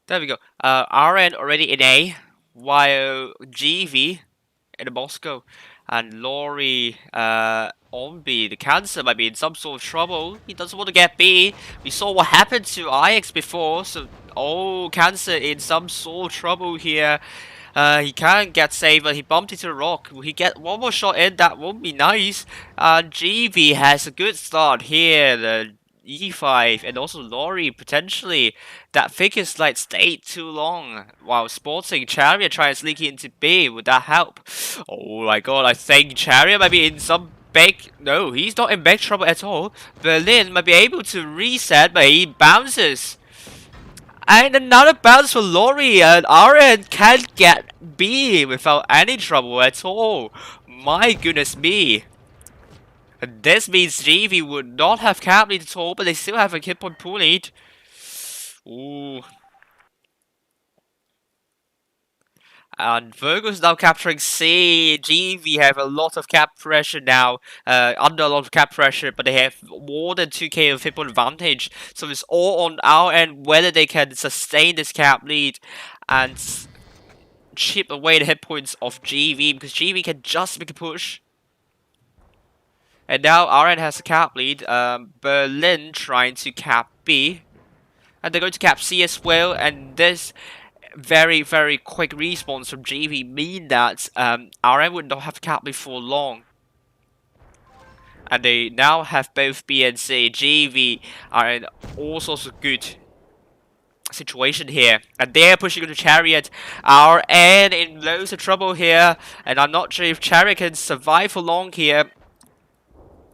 There we go. RN already in A, while GV in Moscow, and Lori on B. The Cancer might be in some sort of trouble. He doesn't want to get B. We saw what happened to IX before, so Cancer in some sort of trouble here. He can't get saved, but he bumped into a rock. Will he get one more shot in? That won't be nice. GV has a good start here. The E5 and also Lori potentially. That figure slide stayed too long while sporting Chariot trying to sneak into B. Would that help? Oh my god, I think Chariot might be in some big... No, he's not in big trouble at all. Berlin might be able to reset, but he bounces. And another bounce for Lori, and RN can't get B without any trouble at all. My goodness me. This means GV would not have cap lead at all, but they still have a hit point pool lead. Ooh. And Virgo's now capturing C. GV have a lot of cap pressure now, under a lot of cap pressure, but they have more than 2k of hit point advantage. So it's all on our end whether they can sustain this cap lead and chip away the hit points of GV, because GV can just make a push. And now RN has a cap lead. Berlin trying to cap B, and they're going to cap C as well. And this very quick response from GV mean that RN would not have cap before long. And they now have both B and C. GV are in all sorts of good situation here, and they're pushing into Chariot. RN in loads of trouble here, and I'm not sure if Chariot can survive for long here.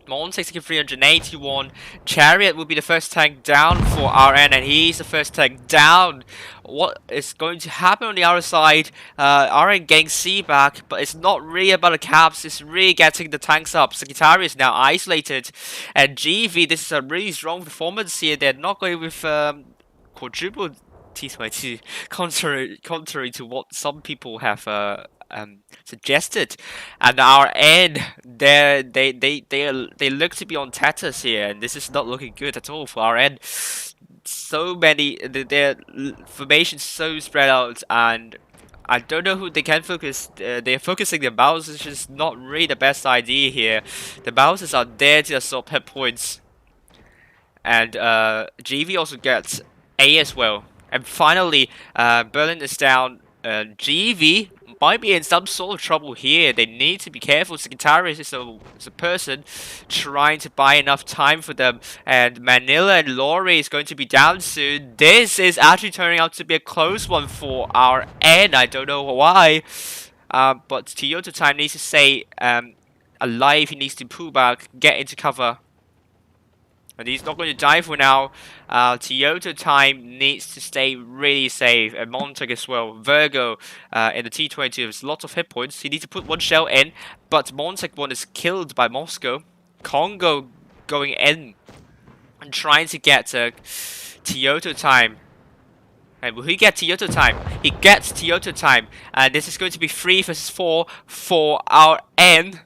Mon 381. Chariot will be the first tank down for RN, and he's the first tank down. What is going to happen on the other side? RN getting C back, but it's not really about the caps, it's really getting the tanks up. Secretary is now isolated, and GV, this is a really strong performance here. They're not going with quadruple T22, contrary to what some people have suggested. And our end, they look to be on tatters here, and this is not looking good at all for our end. So many, their formations so spread out, and I don't know who they can focus. They're focusing the Bowsers, which is not really the best idea here. The Bowsers are there to absorb hit points. And GV also gets A as well. And finally, Berlin is down. GV might be in some sort of trouble here. They need to be careful. Secretariat is a person trying to buy enough time for them. And Manila and Laurie is going to be down soon. This is actually turning out to be a close one for our end. I don't know why. But Toyota Time needs to stay alive. He needs to pull back, get into cover. But he's not going to die for now. Toyota Time needs to stay really safe. And Montag as well. Virgo in the T22 has lots of hit points. He needs to put one shell in. But Montag one is killed by Moscow. Congo going in and trying to get Toyota Time. And will he get Toyota Time? He gets Toyota Time. And this is going to be 3 versus 4 for our N.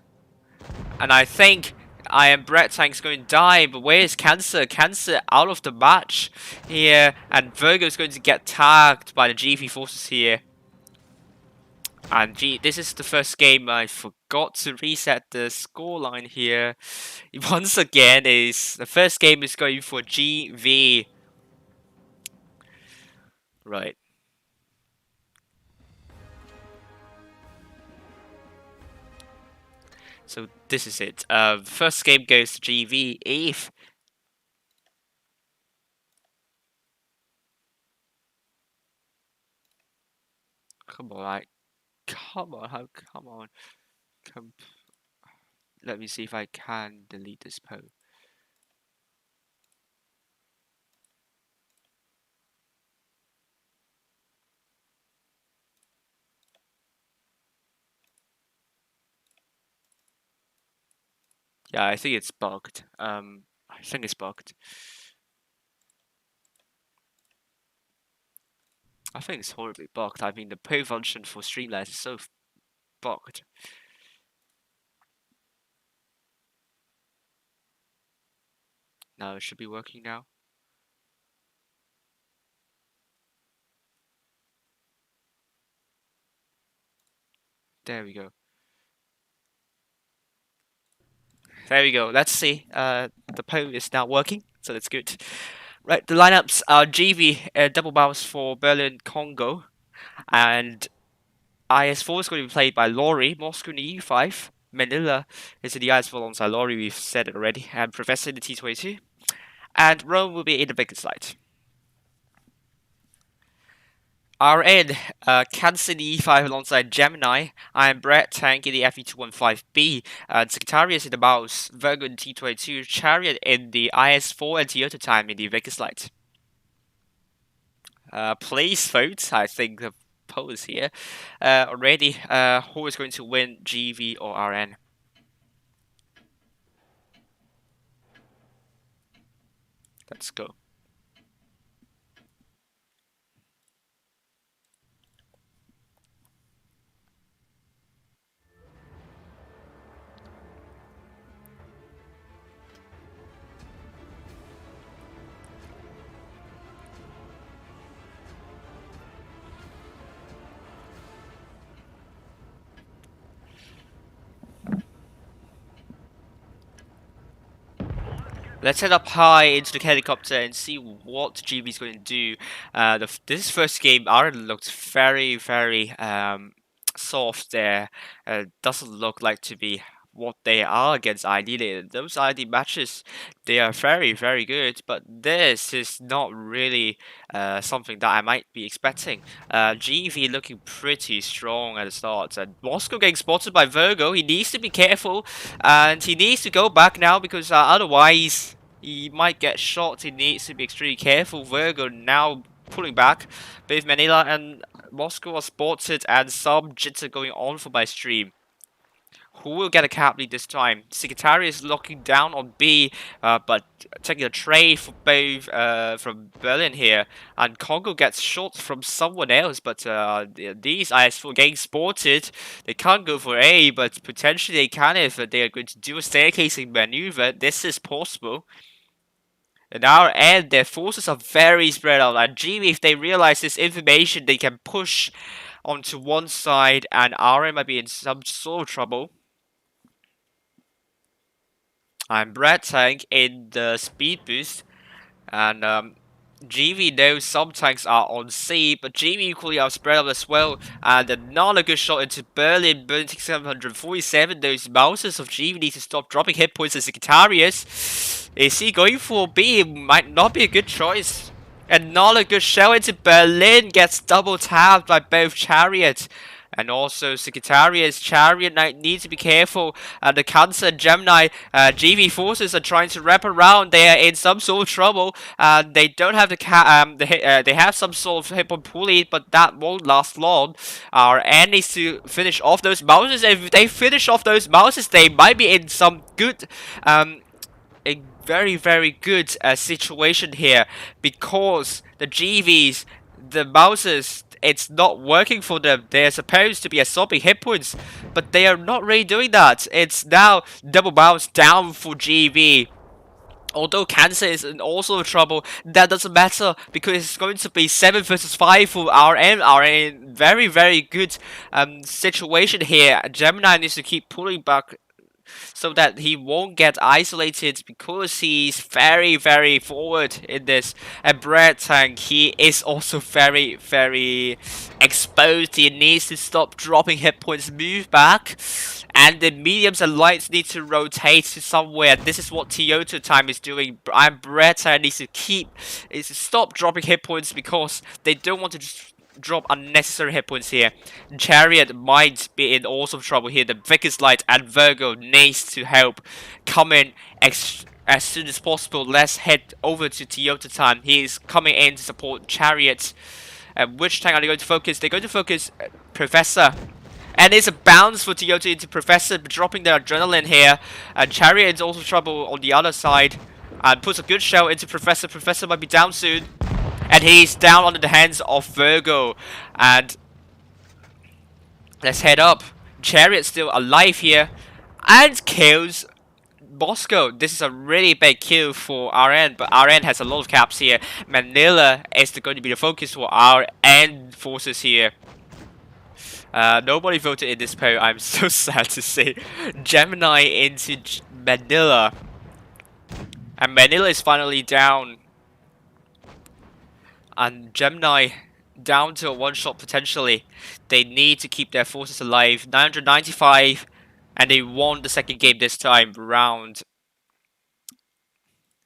And I think I Am Brett Tank's going to die, but where is Cancer? Cancer out of the match here, and Virgo is going to get tagged by the GV forces here. And this is the first game. I forgot to reset the scoreline here. Once again, the first game is going for GV. Right. So this is it. First game goes to GV. Eve. Come on, come on. Let me see if I can delete this post. Yeah, I think it's bugged. I think it's bugged. I think it's horribly bugged. I mean, the poll function for Streamlabs is so bugged. Now it should be working now. There we go. There we go. Let's see. The poll is now working, so that's good. Right, the lineups are GV double barrels for Berlin Congo, and IS4 is going to be played by Laurie, Moscow in the E5, Manila is in the IS4 alongside Laurie, we've said it already, and Professor in the T22, and Rome will be in the biggest light. RN, Cancer in the E5 alongside Gemini. I Am Brett Tank in the FE215B. Secretariat in the mouse. Virgo in T22. Chariot in the IS4 and Toyota Time in the Vegas Light. Please vote. I think the poll is here already. Who is going to win, GV or RN? Let's go. Let's head up high into the helicopter and see what GB is going to do. This first game, Ireland looked very, very soft there. Doesn't look like to be what they are against ID. Those ID matches, they are very, very good, but this is not really something that I might be expecting. GV looking pretty strong at the start, and Moscow getting spotted by Virgo. He needs to be careful, and he needs to go back now because otherwise he might get shot. He needs to be extremely careful. Virgo now pulling back. Both Manila and Moscow are spotted, and some jitter going on for my stream. Who will get a cap lead this time? Secretary is locking down on B, but taking a trade for both from Berlin here. And Congo gets shot from someone else, but these IS4 getting spotted. They can't go for A, but potentially they can if they are going to do a staircasing maneuver. This is possible. At our end, their forces are very spread out. And GB, if they realize this information, they can push onto one side, and RM might be in some sort of trouble. I'm Brad Tank in the speed boost, and GV knows some tanks are on C, but GV equally are spread out as well, and another good shot into Berlin, Berlin 747, those mouses of GV need to stop dropping hit points as Secretarius. Is he going for B? It might not be a good choice. Another good shell into Berlin, gets double tapped by both Chariot. And also, Secretariat's Chariot Knight needs to be careful. The Cancer and Gemini GV forces are trying to wrap around. They are in some sort of trouble. They don't have they have some sort of hit on pulley, but that won't last long. Our end needs to finish off those mouses. If they finish off those mouses, they might be in some good a very, very good situation here, because the GVs, the mouses, it's not working for them. They're supposed to be absorbing hit points, but they are not really doing that. It's now double bounce down for GV. Although Cancer is in also trouble, that doesn't matter, because it's going to be 7 versus 5 for RM. Are in very, very good situation here. Gemini needs to keep pulling back so that he won't get isolated, because he's very, very forward in this. And Brad Tank, he is also very, very exposed. He needs to stop dropping hit points, move back. And the mediums and lights need to rotate to somewhere. This is what Toyota Time is doing. And Brad Tank needs to stop dropping hit points, because they don't want to just drop unnecessary hit points here. Chariot might be in awesome trouble here. The Vickers Light and Virgo needs to help come in as soon as possible. Let's head over to Toyota Time. He is coming in to support Chariot. Which tank are they going to focus? They're going to focus Professor. And it's a bounce for Toyota into Professor, dropping their adrenaline here. And Chariot is also trouble on the other side. And puts a good shell into Professor. Professor might be down soon. And he's down under the hands of Virgo. And let's head up. Chariot's still alive here. And kills Moscow. This is a really big kill for RN. But RN has a lot of caps here. Manila is going to be the focus for RN forces here. Nobody voted in this poll. I'm so sad to say. Gemini into Manila. And Manila is finally down. And Gemini down to a one-shot potentially. They need to keep their forces alive. 995, and they won the second game this time round.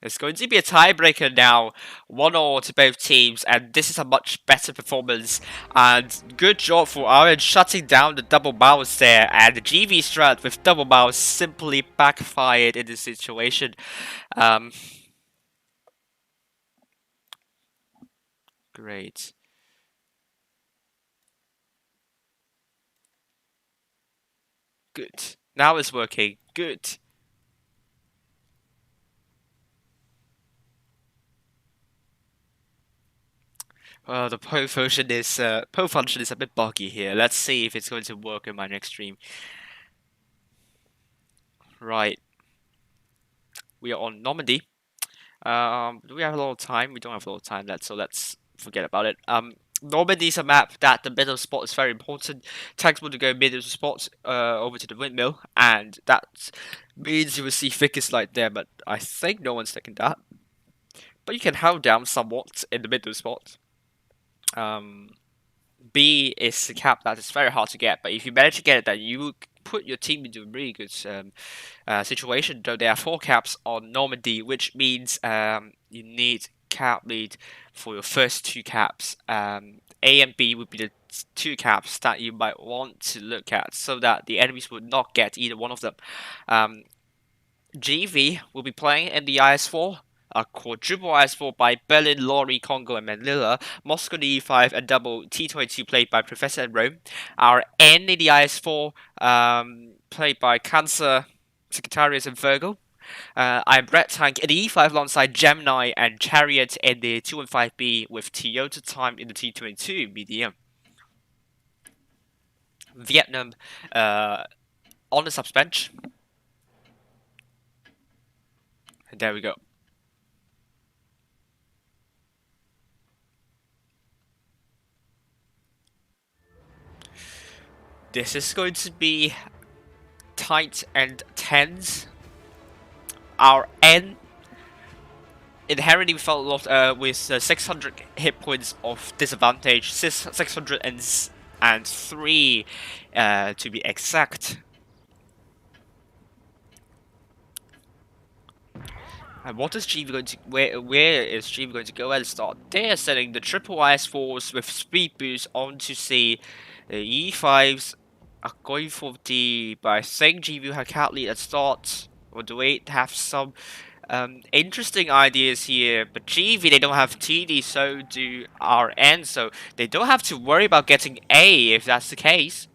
It's going to be a tiebreaker now. 1-1 to both teams, and this is a much better performance. And good job for Aaron shutting down the double bounce there. And the GV strat with double bounce simply backfired in this situation. Great. Good. Now it's working. Good. Well, the poll function is a bit buggy here. Let's see if it's going to work in my next stream. Right. We are on Normandy. Do we have a lot of time? We don't have a lot of time left, so let's forget about it. Normandy is a map that the middle spot is very important. Tanks want to go middle spot over to the windmill, and that means you will see Vickers Light there, but I think no one's taking that. But you can hold down somewhat in the middle spot. B is a cap that is very hard to get, but if you manage to get it, then you put your team into a really good situation. Though there are 4 caps on Normandy, which means you need cap lead for your first 2 caps. A and B would be the 2 caps that you might want to look at, so that the enemies would not get either one of them. GV will be playing in the IS4. A quadruple IS4 by Berlin, Lorry, Congo, and Manila. Moscow the E5 and double T22 played by Professor and Rome. Our N in the IS4 played by Cancer, Secretariat, and Virgo. I'm Red Tank in the E5 alongside Gemini and Chariot in the 215B with Toyota Time in the T22 medium. Vietnam on the subs bench. And there we go. This is going to be tight and tense. Our N inherently felt a lot with 600 hit points of disadvantage, 603 to be exact. And what is GV going to where is GV going to go at the start? They are sending the triple IS force with speed boost on to C. The E5s are going for D, but I think GV have cat lead at start. Or do we have some interesting ideas here? But GV they don't have TD, so do RN, so they don't have to worry about getting A if that's the case.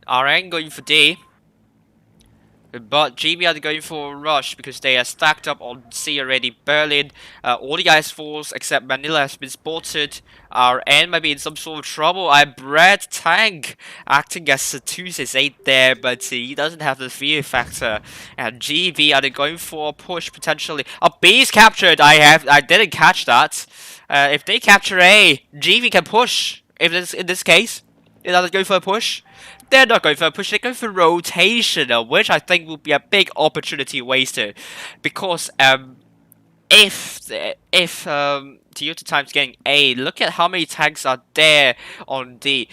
RN going for D. But GB are going for a rush because they are stacked up on C already. Berlin, all the guys falls except Manila has been spotted. Our N might be in some sort of trouble. I'm Brad Tank acting as a 268 there, but he doesn't have the fear factor. And GB are they going for a push potentially? Oh, B is captured. I didn't catch that. If they capture A, GB can push. If this in this case, they're not going for a push. They're not going for a push, they're going for rotation, which I think will be a big opportunity wasted. Because if Toyota Time's getting A, look at how many tanks are there on D.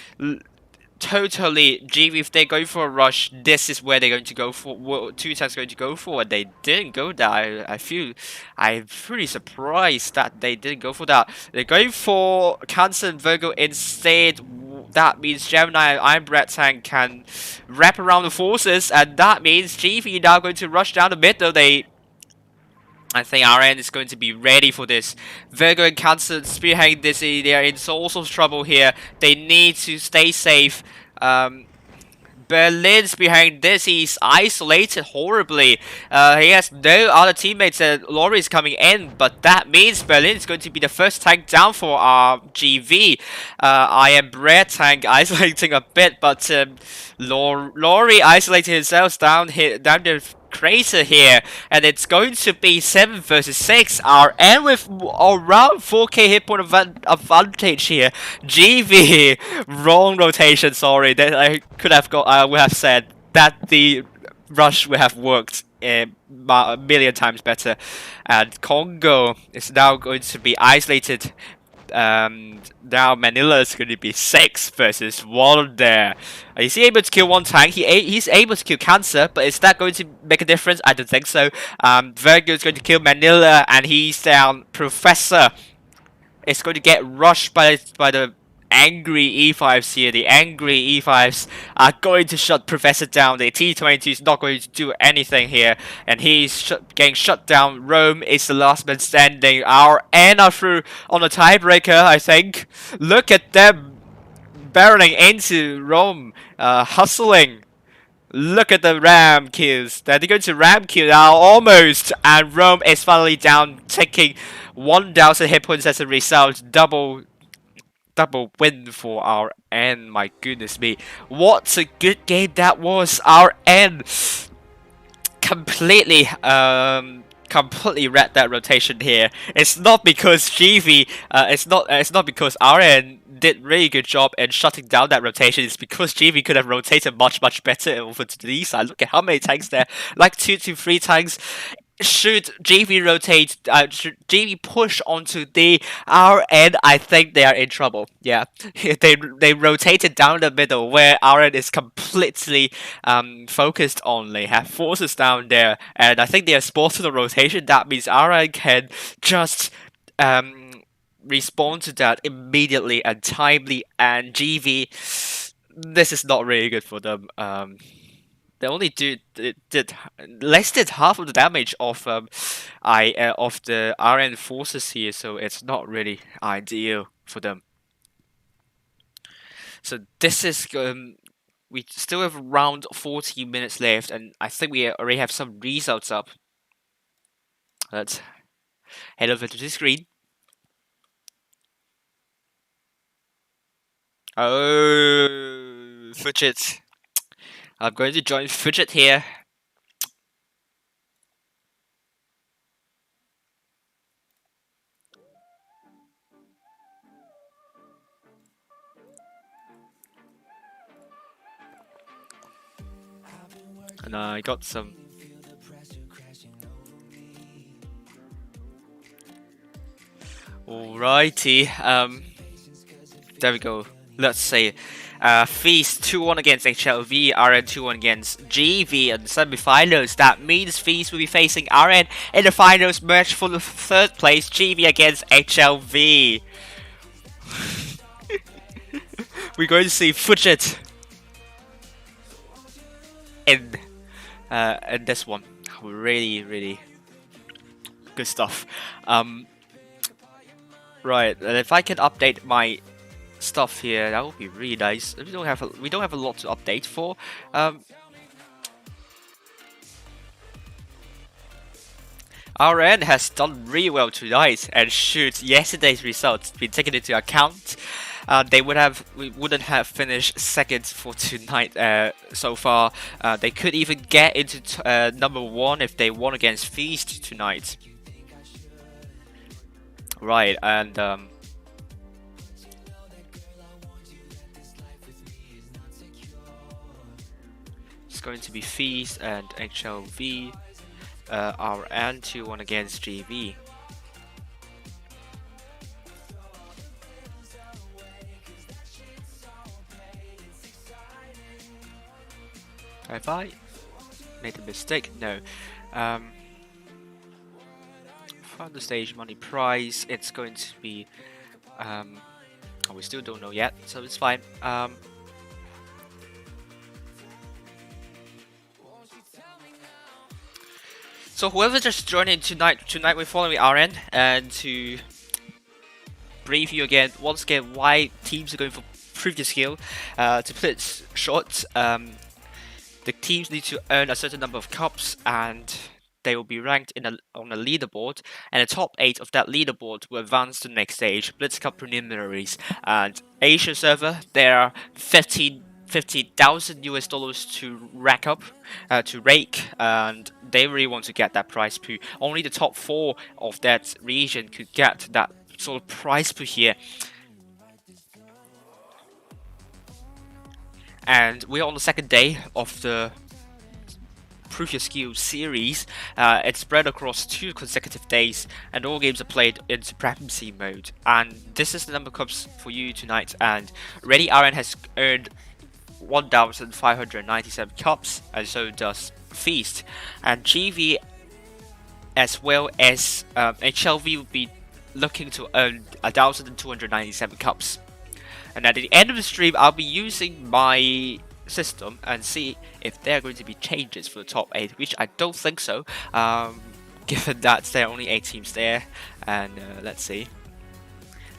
Totally, GV, if they're going for a rush, this is where they're going to go for. What 2 tanks going to go for, and they didn't go there. I'm pretty surprised that they didn't go for that. They're going for Cancer and Virgo instead. That means Gemini and I'm Red Tank can wrap around the forces, and that means GV now going to rush down the middle. I think RN is going to be ready for this. Virgo and Cancer spearheading this, they are in all sorts of trouble here. They need to stay safe. Berlin's behind this, he's isolated horribly. He has no other teammates, and Laurie is coming in, but that means Berlin is going to be the first tank down for our GV. I am Red Tank isolating a bit, but Laurie isolating himself down the crater here, and it's going to be 7 versus 6. RN with around 4k hit point advantage here. GV wrong rotation. Sorry, that I could have got. I would have said that the rush would have worked a million times better. And Congo is now going to be isolated. Now Manila is going to be 6 versus 1 there. Is he able to kill one tank? He's able to kill Cancer, but is that going to make a difference? I don't think so. Virgo is going to kill Manila, and he's down. Professor is going to get rushed by the angry E5s here. The angry E5s are going to shut Professor down. The T22 is not going to do anything here, and he's getting shut down. Rome is the last man standing. Our N are through on a tiebreaker, I think. Look at them barreling into Rome, hustling. Look at the ram kills. They're going to ram kill now, almost, and Rome is finally down, taking 1,000 hit points as a result. Double win for our N. My goodness me, what a good game that was. Our N completely read that rotation here. It's not because GV it's not because RN did really good job in shutting down that rotation. It's because GV could have rotated much better over to the east side. Look at how many tanks there, like 2 to 3 tanks. Should GV rotate, should GV push onto the RN, I think they are in trouble. Yeah, they rotated down the middle where RN is completely focused on. They have forces down there, and I think they are spotted the rotation. That means RN can just respond to that immediately and timely. And GV, this is not really good for them. They only did less than half of the damage of of the RN forces here, so it's not really ideal for them. So this is we still have around 40 minutes left, and I think we already have some results up. Let's head over to the screen. Oh, Fidget. I'm going to join Fidget here. And I got some. Alrighty, there we go. Let's say, Feast 2-1 against HLV, RN 2-1 against GV in the semi-finals. That means Feast will be facing RN in the finals match for the third place, GV against HLV. We're going to see Fidget in this one. Really good stuff. Right, and if I can update my stuff here, that would be really nice. We don't have a lot to update for. RN has done really well tonight, and should yesterday's results be taken into account, we wouldn't have finished second for tonight so far. They could even get into number 1 if they won against Feast tonight. Right, and it's going to be Feast and HLV. RN 2-1 against GV. Have I made a mistake? No. Final stage money prize. It's going to be. We still don't know yet, so it's fine. So whoever just joined in tonight we're following RN, and to brief you again, once again, why teams are going for previous skill. To put it short, the teams need to earn a certain number of cups, and they will be ranked on a leaderboard, and the top 8 of that leaderboard will advance to the next stage, Blitz Cup preliminaries. And Asia server, there are 50,000 US dollars to rack up, to rake, and they really want to get that prize pool. Only the top 4 of that region could get that sort of prize pool here. And we're on the second day of the Previous Skill series. It's spread across 2 consecutive days, and all games are played in supremacy mode. And this is the number of cups for you tonight. And already RN has earned 1,597 cups, and so does Feast. And GV as well as HLV will be looking to earn 1,297 cups. And at the end of the stream, I'll be using my system and see if there are going to be changes for the top 8, which I don't think so, given that there are only 8 teams there. And let's see.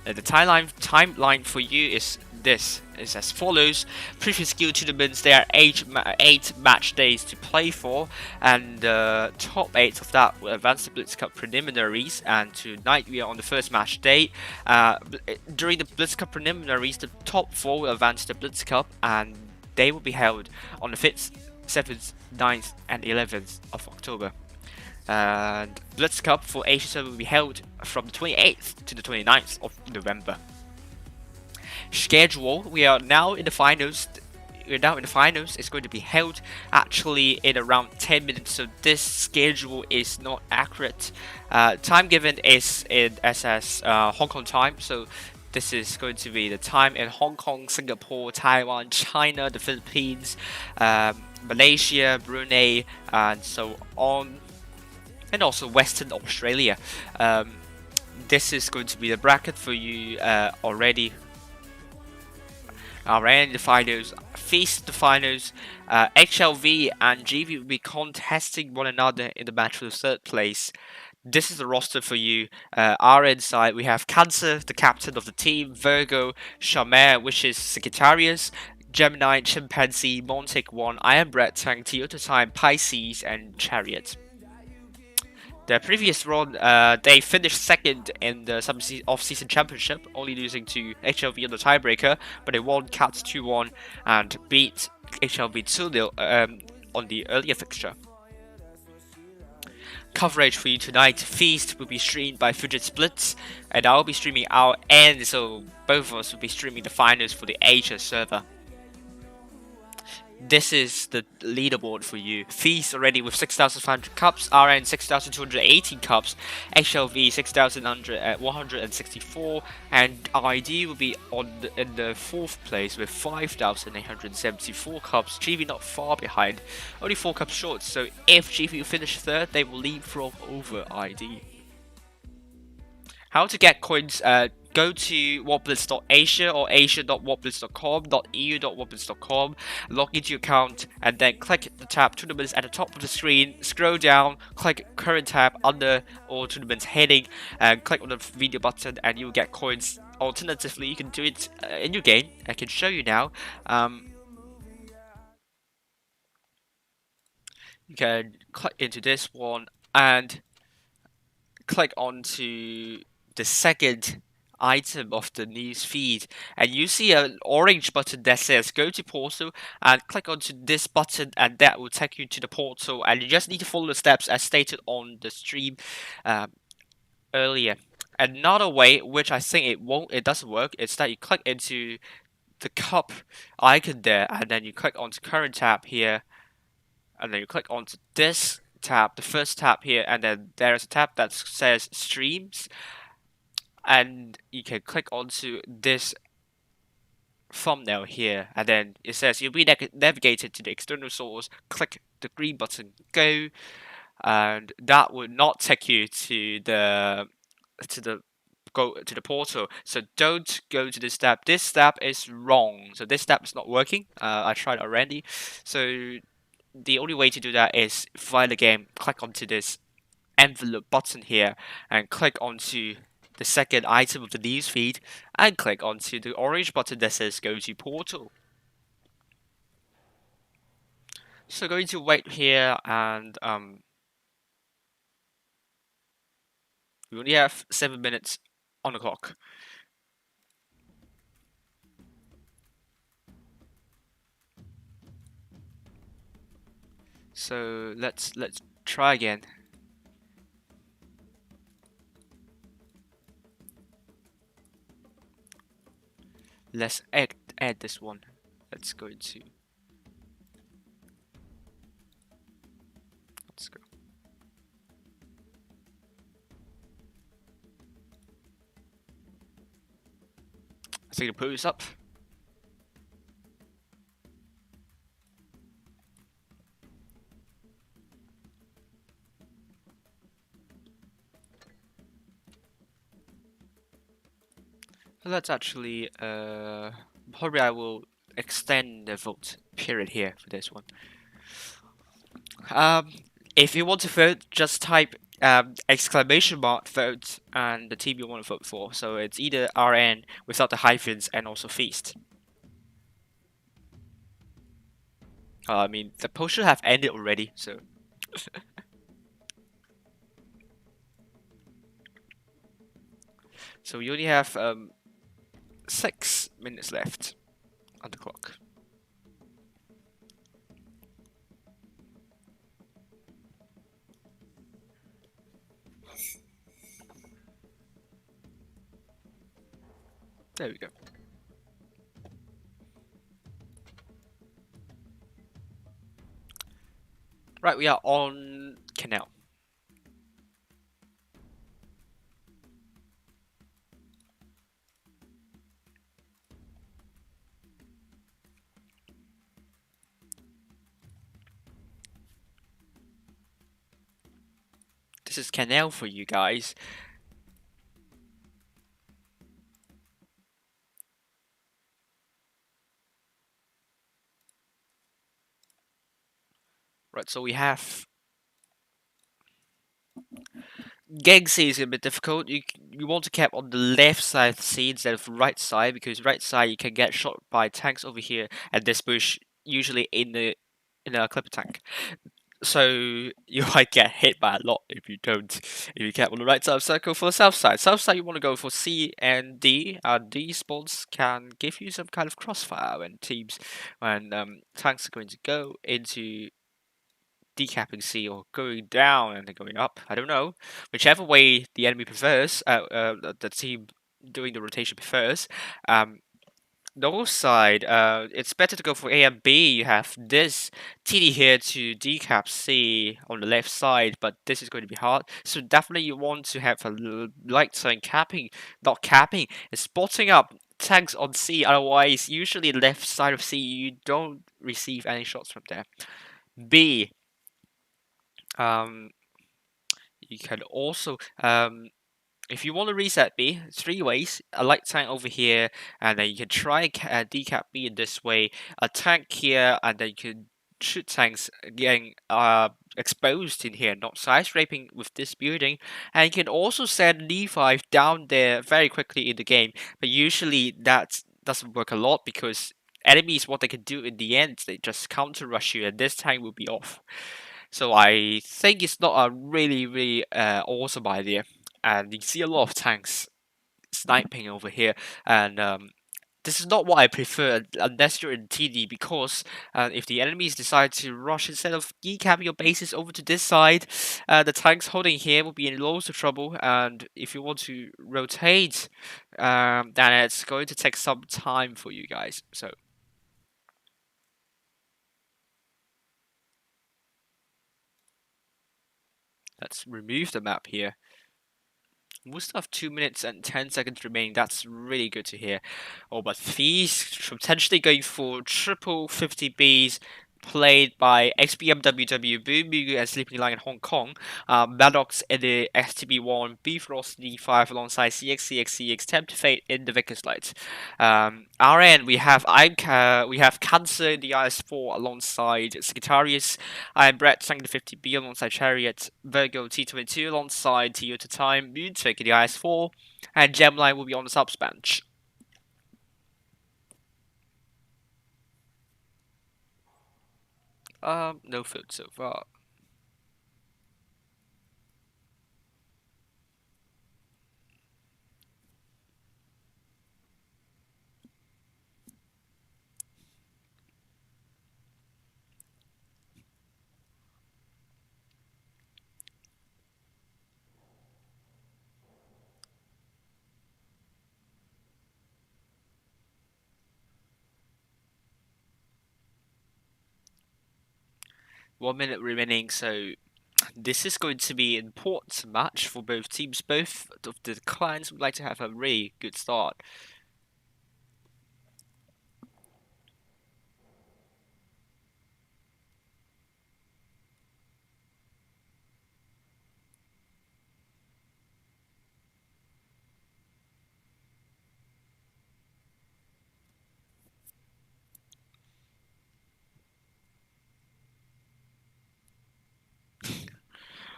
The timeline for you is as follows. Previous skill tournaments, there are 8 match days to play for, and the top 8 of that will advance to Blitz Cup preliminaries. And tonight we are on the first match day. During the Blitz Cup preliminaries, the top 4 will advance to Blitz Cup, and they will be held on the 5th, 7th, 9th, and 11th of October. And Blitz Cup for Asia server will be held from the 28th to the 29th of November. Schedule: we are now in the finals. It's going to be held actually in around 10 minutes, so this schedule is not accurate. Time given is in SS Hong Kong time, so this is going to be the time in Hong Kong, Singapore, Taiwan, China, the Philippines, Malaysia, Brunei, and so on, and also Western Australia. This is going to be the bracket for you already. RN in the finals, Feast the finals, HLV and GV will be contesting one another in the match for the 3rd place. This is the roster for you. RN side, we have Cancer, the captain of the team, Virgo, Shamer, which is Sagittarius, Gemini, Chimpanzee, Montic 1, Iron Bread Tank, Toyota Time, Pisces, and Chariot. The previous run, they finished second in the off-season championship, only losing to HLV on the tiebreaker, but they won Cats 2-1 and beat HLV 2-0 on the earlier fixture. Coverage for you tonight. Feast will be streamed by Fidget Splits, and I'll be streaming our end, so both of us will be streaming the finals for the Asia server. This is the leaderboard for you. Feast already with 6,500 cups, RN 6,218 cups, HLV 6,164, and ID will be in the 4th place with 5,874 cups. GV not far behind, only 4 cups short, so if GV finish 3rd, they will leapfrog over ID. How to get coins, go to wotblitz.asia or asia.wotblitz.com.eu.wotblitz.com, log into your account, and then click the tab tournaments at the top of the screen, scroll down, click current tab under all tournaments heading, and click on the video button, and you'll get coins. Alternatively, you can do it in your game. I can show you now. You can click into this one and click onto the second item of the news feed, and you see an orange button that says go to portal, and click onto this button, and that will take you to the portal, and you just need to follow the steps as stated on the stream earlier. Another way, which I think it doesn't work, is that you click into the cup icon there, and then you click onto current tab here, and then you click onto this tab, the first tab here, and then there's a tab that says streams, and you can click onto this thumbnail here, and then it says you'll be navigated to the external source. Click the green button, go, and that will not take you to the portal. So don't go to this tab. This tab is wrong. So this tab is not working. I tried already. So the only way to do that is find the game, click onto this envelope button here, and click onto the second item of the news feed, and click onto the orange button that says go to portal. So going to wait here, and we only have 7 minutes on the clock. So let's try again. Let's add this one. Let's go. I think the pool is up. Let's actually, probably I will extend the vote period here for this one. If you want to vote, just type exclamation mark vote and the team you want to vote for. So it's either RN without the hyphens and also Feast. I mean, the poll should have ended already, so. So we only have 6 minutes left on the clock. There we go. Right, we are on Canal. This is Canal for you guys. Right, so we have Gegsy is a bit difficult. you want to cap on the left side of the sea instead of right side, because right side you can get shot by tanks over here, and this bush usually in a clipper tank. So you might get hit by a lot if you don't. If you cap on the right side of circle for the south side. South side you want to go for C and D. D spawns can give you some kind of crossfire when tanks are going to go into decapping C or going down and then going up. I don't know. Whichever way the enemy prefers, the team doing the rotation prefers. North side, it's better to go for A and B. You have this TD here to decap C on the left side, but this is going to be hard. So definitely you want to have a light sign capping, not capping, it's spotting up tanks on C. Otherwise, usually left side of C, you don't receive any shots from there. B, you can also if you want to reset B, 3 ways. A light tank over here, and then you can try decap B in this way. A tank here, and then you can shoot tanks getting exposed in here, not side scraping with this building. And you can also send D5 down there very quickly in the game, but usually that doesn't work a lot because enemies, what they can do in the end, they just counter rush you, and this tank will be off. So I think it's not a really awesome idea. And you see a lot of tanks sniping over here, and this is not what I prefer unless you're in TD, because if the enemies decide to rush instead of decapping your bases over to this side, the tanks holding here will be in loads of trouble, and if you want to rotate, then it's going to take some time for you guys. So let's remove the map here. We still have 2 minutes and 10 seconds remaining. That's really good to hear. Oh, but these potentially going for triple 50Bs played by XBMWW, Boom Mugu, and Sleeping Lion in Hong Kong. Maddox in the STB1, Bifrost D5 alongside CX, Tempted Fate in the Vickers Light. Our end, we have Cancer in the IS4 alongside Sagittarius. I'm Brett Sang the 50B alongside Chariot, Virgo T22 alongside Toyota Time, Moontrick in the IS4, and Gemline will be on the subs bench. No food so far. One minute remaining, so this is going to be an important match for both teams. Both of the clans would like to have a really good start.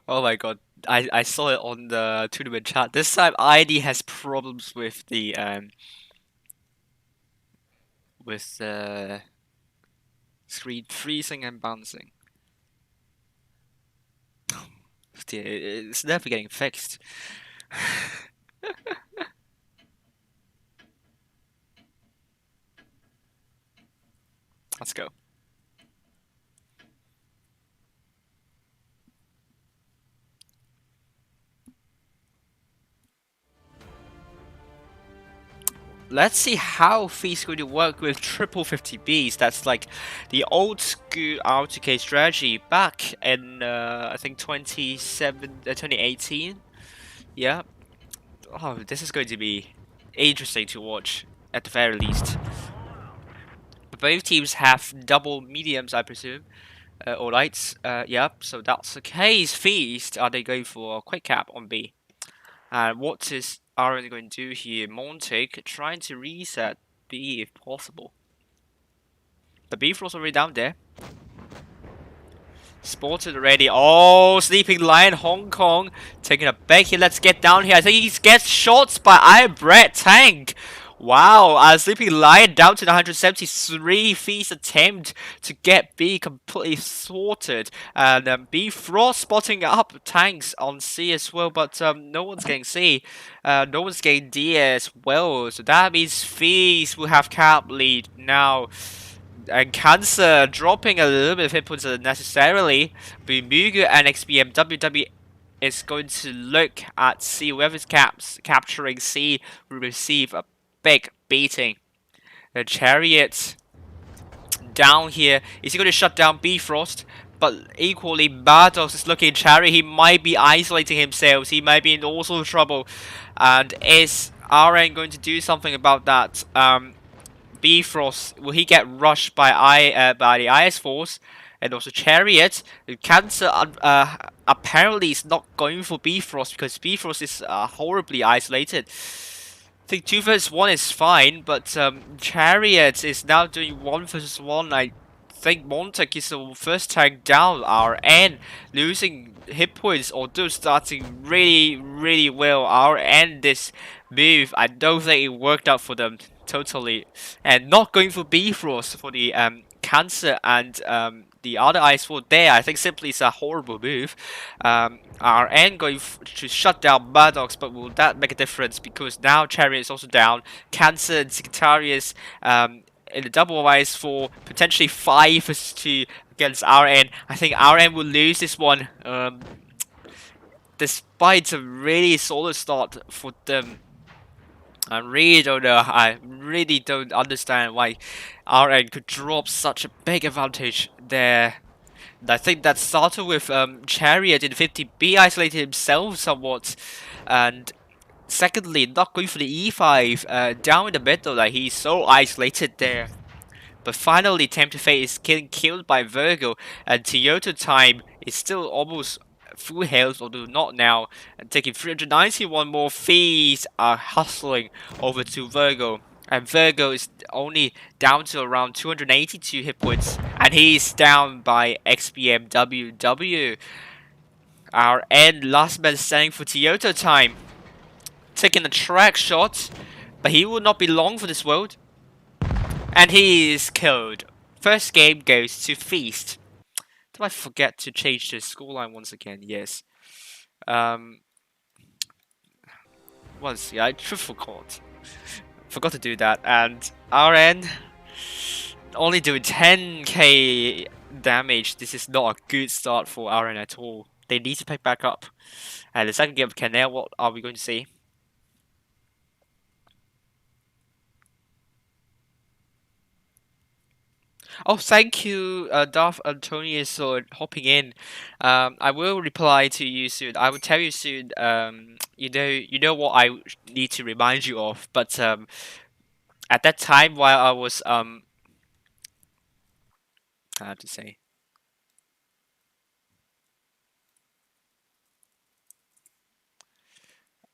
Oh my god, I saw it on the tournament chat. This time ID has problems with the screen freezing and bouncing. It's never getting fixed. Let's go. Let's see how Feast going to work with triple 50Bs. That's like the old school RTK strategy back in I think 2018. Yeah. Oh, this is going to be interesting to watch at the very least. Both teams have double mediums, I presume, or lights. Yeah. So that's the case. Feast, are they going for a quick cap on B? And what is Aaron going to do here? Montic trying to reset B if possible. The Bifrost already down there. Spotted already. Oh, Sleeping Lion, Hong Kong. Taking a back here. Let's get down here. I think he gets shots by Iron Bread Tank. Wow, Sleeping Lion down to 173. Feast attempt to get B completely sorted. And B Frost spotting up tanks on C as well, but no one's getting C. No one's getting D as well. So that means Feast will have cap lead now. And Cancer dropping a little bit of hit points unnecessarily. Bumugu and XBM WW is going to look at C. Whoever's capturing C will receive a big beating. The Chariot down here. Is he going to shut down Bifrost? But equally, Bardos is looking at Chariot. He might be isolating himself. He might be in all sorts of trouble. And is RN going to do something about that? Bifrost, will he get rushed by the IS Force? And also Chariot. Cancer apparently is not going for Bifrost because Bifrost is horribly isolated. I think 2 versus 1 is fine, but Chariot is now doing 1 versus 1. I think Montek is the first tank down. RN losing hit points, although starting really well. RN this move, I don't think it worked out for them totally. And not going for Bifrost for the Cancer and the other ice fall there, I think simply is a horrible move. RN going to shut down Murdochs, but will that make a difference? Because now Chariot is also down. Cancer and Secretarius in the double ice for potentially 5 versus 2 against RN. I think RN will lose this one. Despite a really solid start for them. I really don't know. I really don't understand why RN could drop such a big advantage there. And I think that started with Chariot in 50B isolated himself somewhat. And secondly, not going for the E5 down in the middle, like he's so isolated there. But finally, Tempter Fate is getting killed by Virgo, and Toyota Time is still almost full health, although not now, and taking 391 more. Fees are hustling over to Virgo, and Virgo is only down to around 282 hit points, and he's down by XBM WW. Our end last man standing for Toyota Time, taking a track shot, but he will not be long for this world, and he is killed. First game goes to Feast. Did I forget to change the scoreline once again? Yes. Once, yeah, I forgot. Forgot to do that. And RN only doing 10k damage. This is not a good start for RN at all. They need to pick back up. And the second game of Canel, what are we going to see? Oh, thank you, Darth Antonius, for hopping in. I will reply to you soon. I will tell you soon. You know what I need to remind you of. But at that time, while I was I have to say.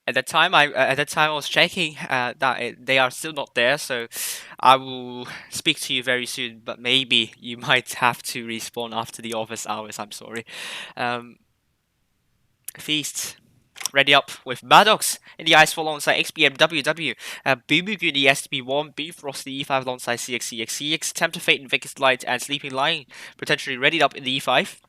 At that time, I was checking that they are still not there, so I will speak to you very soon. But maybe you might have to respawn after the office hours. I'm sorry. Feast ready up with Maddox in the ice fall alongside XBM WW, Bumugu in the SB1, Bifrost the E5 alongside CX, Tempter Fate and Vicus Light, and Sleeping Lion potentially readied up in the E5.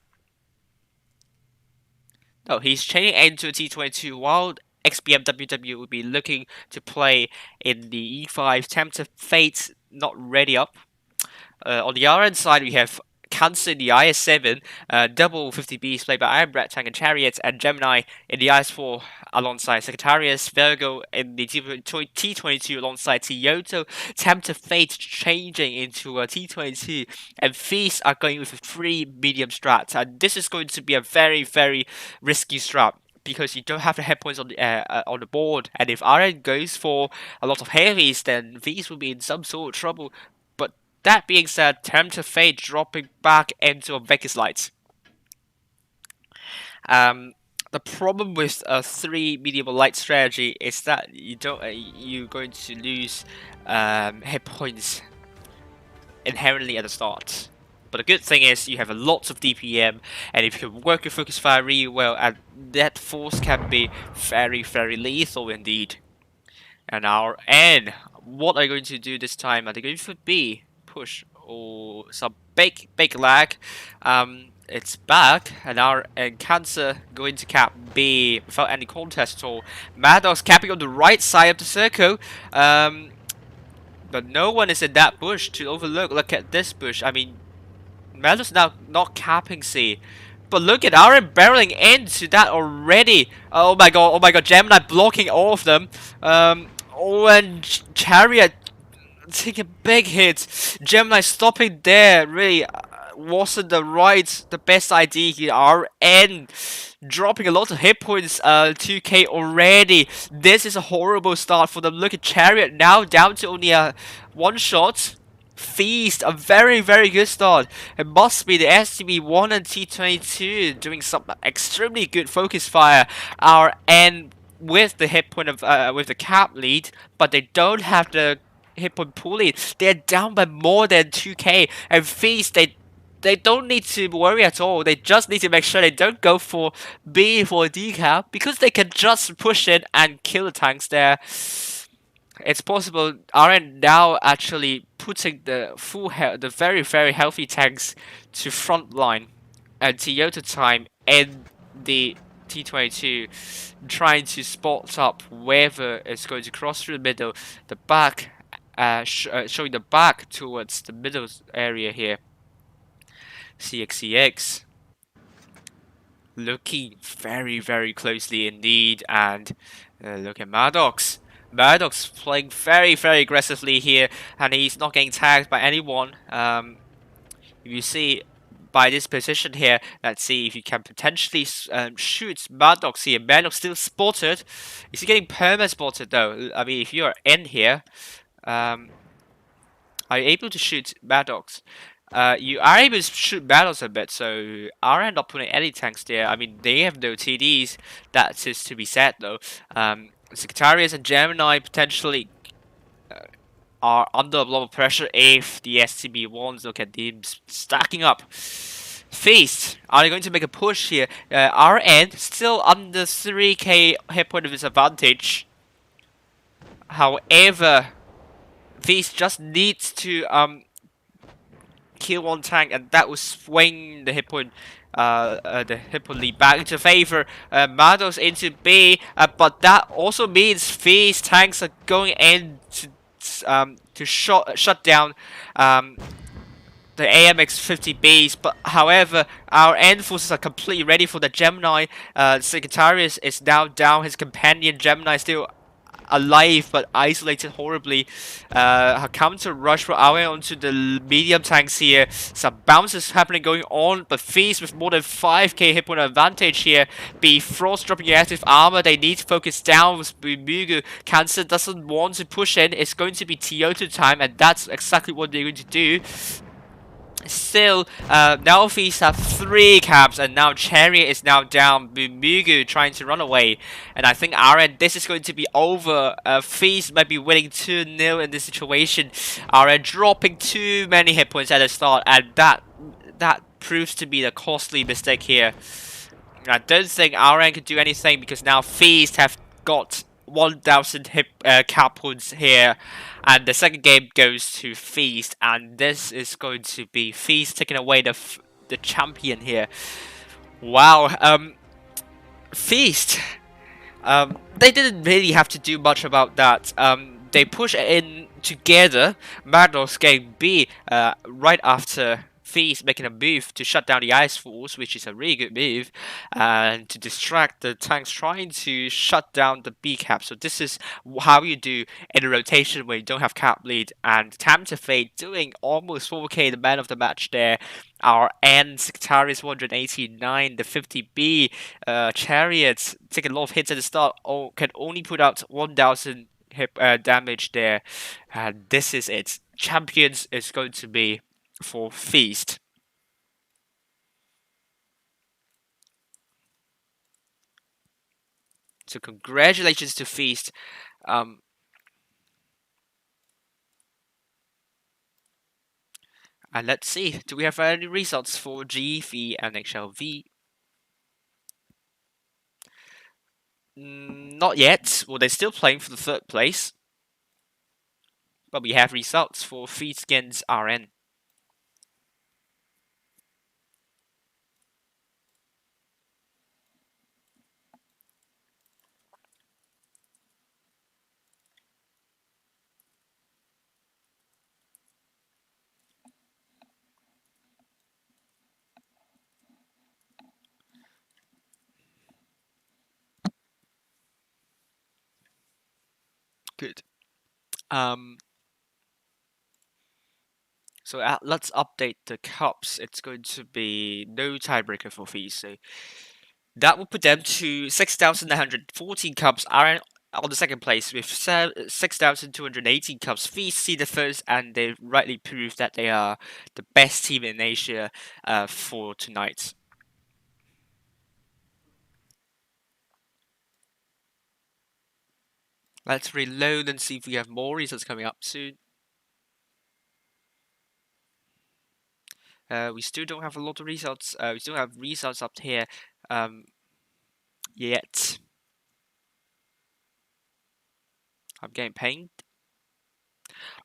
No, he's chaining into a T22 while XBM WW will be looking to play in the E5. Tempter Fate not ready up. On the RN side, we have Cancer in the IS7, double 50Bs played by Iron Bread Tank and Chariot, and Gemini in the IS4 alongside Secretarius, Virgo in the T22 alongside Toyota, Tempter Fate changing into a T22, and Feast are going with a 3 medium strat, and this is going to be a very risky strat, because you don't have the hit points on the board, and if RN goes for a lot of heavies, then Feast will be in some sort of trouble. That being said, Tempter Fate dropping back into a Vicus Light. The problem with a 3 medium light strategy is that you're going to lose hit points inherently at the start. But the good thing is you have a lot of DPM, and if you can work your focus fire really well, and that force can be very, very lethal indeed. And our N, what are you going to do this time? Are they going for B? Push or some big lag? It's back, and our and Cancer going to cap B without any contest at all. Maddox capping on the right side of the circle. But no one is in that bush to overlook. Look at this bush. I mean, Maddox now not capping C. But look at Aaron barreling into that already. Oh my god, Gemini blocking all of them. Oh, and Chariot taking big hits. Gemini stopping there really wasn't the best idea here. RN dropping a lot of hit points, 2k already. This is a horrible start for them. Look at Chariot now down to only a one shot. Feast, a very good start. It must be the STB1 and T22 doing some extremely good focus fire. Our N with the hit point of with the cap lead, but they don't have the hit point pool lead. They're down by more than 2k, and Feast they don't need to worry at all. They just need to make sure they don't go for B for a decap, because they can just push in and kill the tanks there. It's possible RN now actually putting the the very healthy tanks to front line, and Toyota time in the T22 trying to spot up whether it's going to cross through the middle, the back, showing the back towards the middle area here. CXCX looking very closely indeed, and look at Maddox. Maddox playing very aggressively here, and he's not getting tagged by anyone. If you see by this position here, let's see if you can potentially shoot Maddox here. Maddox still spotted. Is he getting perma spotted though? I mean, if you are in here, are you able to shoot Maddox? You are able to shoot Maddox a bit, so are not putting any tanks there. I mean, they have no TDs. That is to be said though. Secretariats and Gemini potentially are under a lot of pressure if the STB1s. Look at them stacking up. Feast, are they going to make a push here? RN still under 3k hit point of disadvantage. However, Feast just needs to kill one tank, and that will swing the hit point lead back into favor. Maddox into B, but that also means Feast tanks are going in to shut down the AMX 50Bs. But however, our end forces are completely ready for the Gemini. Secretarius is now down. His companion Gemini still alive but isolated horribly. A counter rush for Awe onto the medium tanks here. Some bounces happening going on, but Feast with more than 5k hit point advantage here. Frost dropping your active armor. They need to focus down with Mugu. Cancer doesn't want to push in. It's going to be Toyota time, and that's exactly what they're going to do. Still, now Feast have 3 caps, and now Chariot is now down. Mugu trying to run away, and I think RN, this is going to be over. Feast might be winning 2-0 in this situation. RN dropping too many hit points at the start, and that proves to be the costly mistake here. I don't think RN can do anything, because now Feast have got 1000 hit cap points here, and the second game goes to Feast, and this is going to be Feast taking away the champion here. Wow, Feast, they didn't really have to do much about that. They push in together. Maddox getting B right after Feast making a move to shut down the Ice Force, which is a really good move, and to distract the tanks trying to shut down the B cap. So this is how you do in a rotation where you don't have cap lead. And Time to Fade doing almost 4k, the man of the match there. Our N Sectarius 189, the 50B Chariots taking a lot of hits at the start. Can only put out 1000 hit damage there, and this is it. Champions is going to be for Feast. So congratulations to Feast. And let's see, do we have any results for GV and XLV? Not yet. Well, they're still playing for the 3rd place. But we have results for Feet against RN. Good. So let's update the cups. It's going to be no tiebreaker for fees. So that will put them to 6,914 cups. Are on the 2nd place with 6,218 cups. Fees see the first, and they rightly prove that they are the best team in Asia for tonight. Let's reload and see if we have more results coming up soon. We still don't have a lot of results. We still have results up here yet. I'm getting pinged.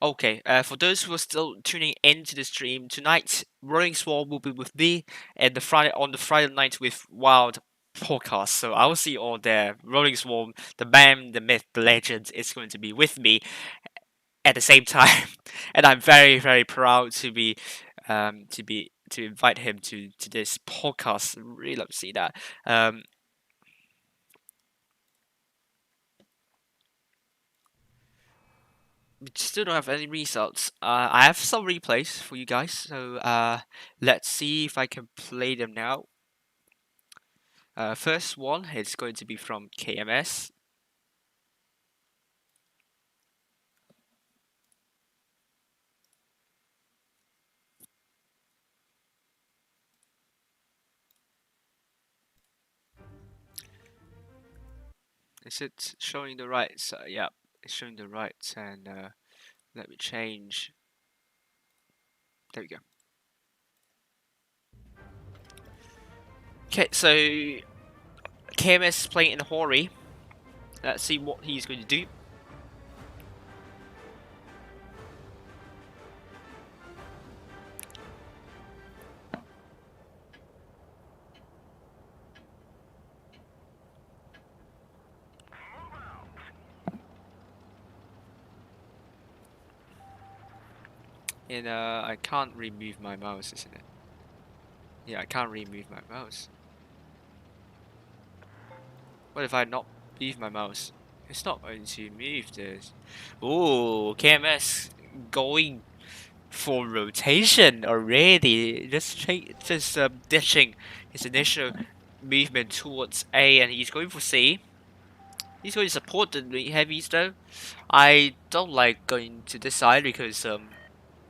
Okay, for those who are still tuning into the stream, tonight Rolling Swarm will be with me and on the Friday night with Wild podcast. So I will see you all there. Rolling Swarm, the man, the myth, the legend is going to be with me at the same time. And I'm very, very proud to invite him to this podcast. Really love to see that. We still don't have any results. I have some replays for you guys, so let's see if I can play them now. First one is going to be from KMS. Is it showing the rights? Yeah, it's showing the rights, and let me change. There we go. Okay, so KMS is playing in Hori. Let's see what he's going to do. And I can't remove my mouse, isn't it? Yeah, I can't remove my mouse. What if I not move my mouse? It's not going to move this. Ooh, KMS going for rotation already. Just ditching his initial movement towards A, and he's going for C. He's going to support the heavies though. I don't like going to this side because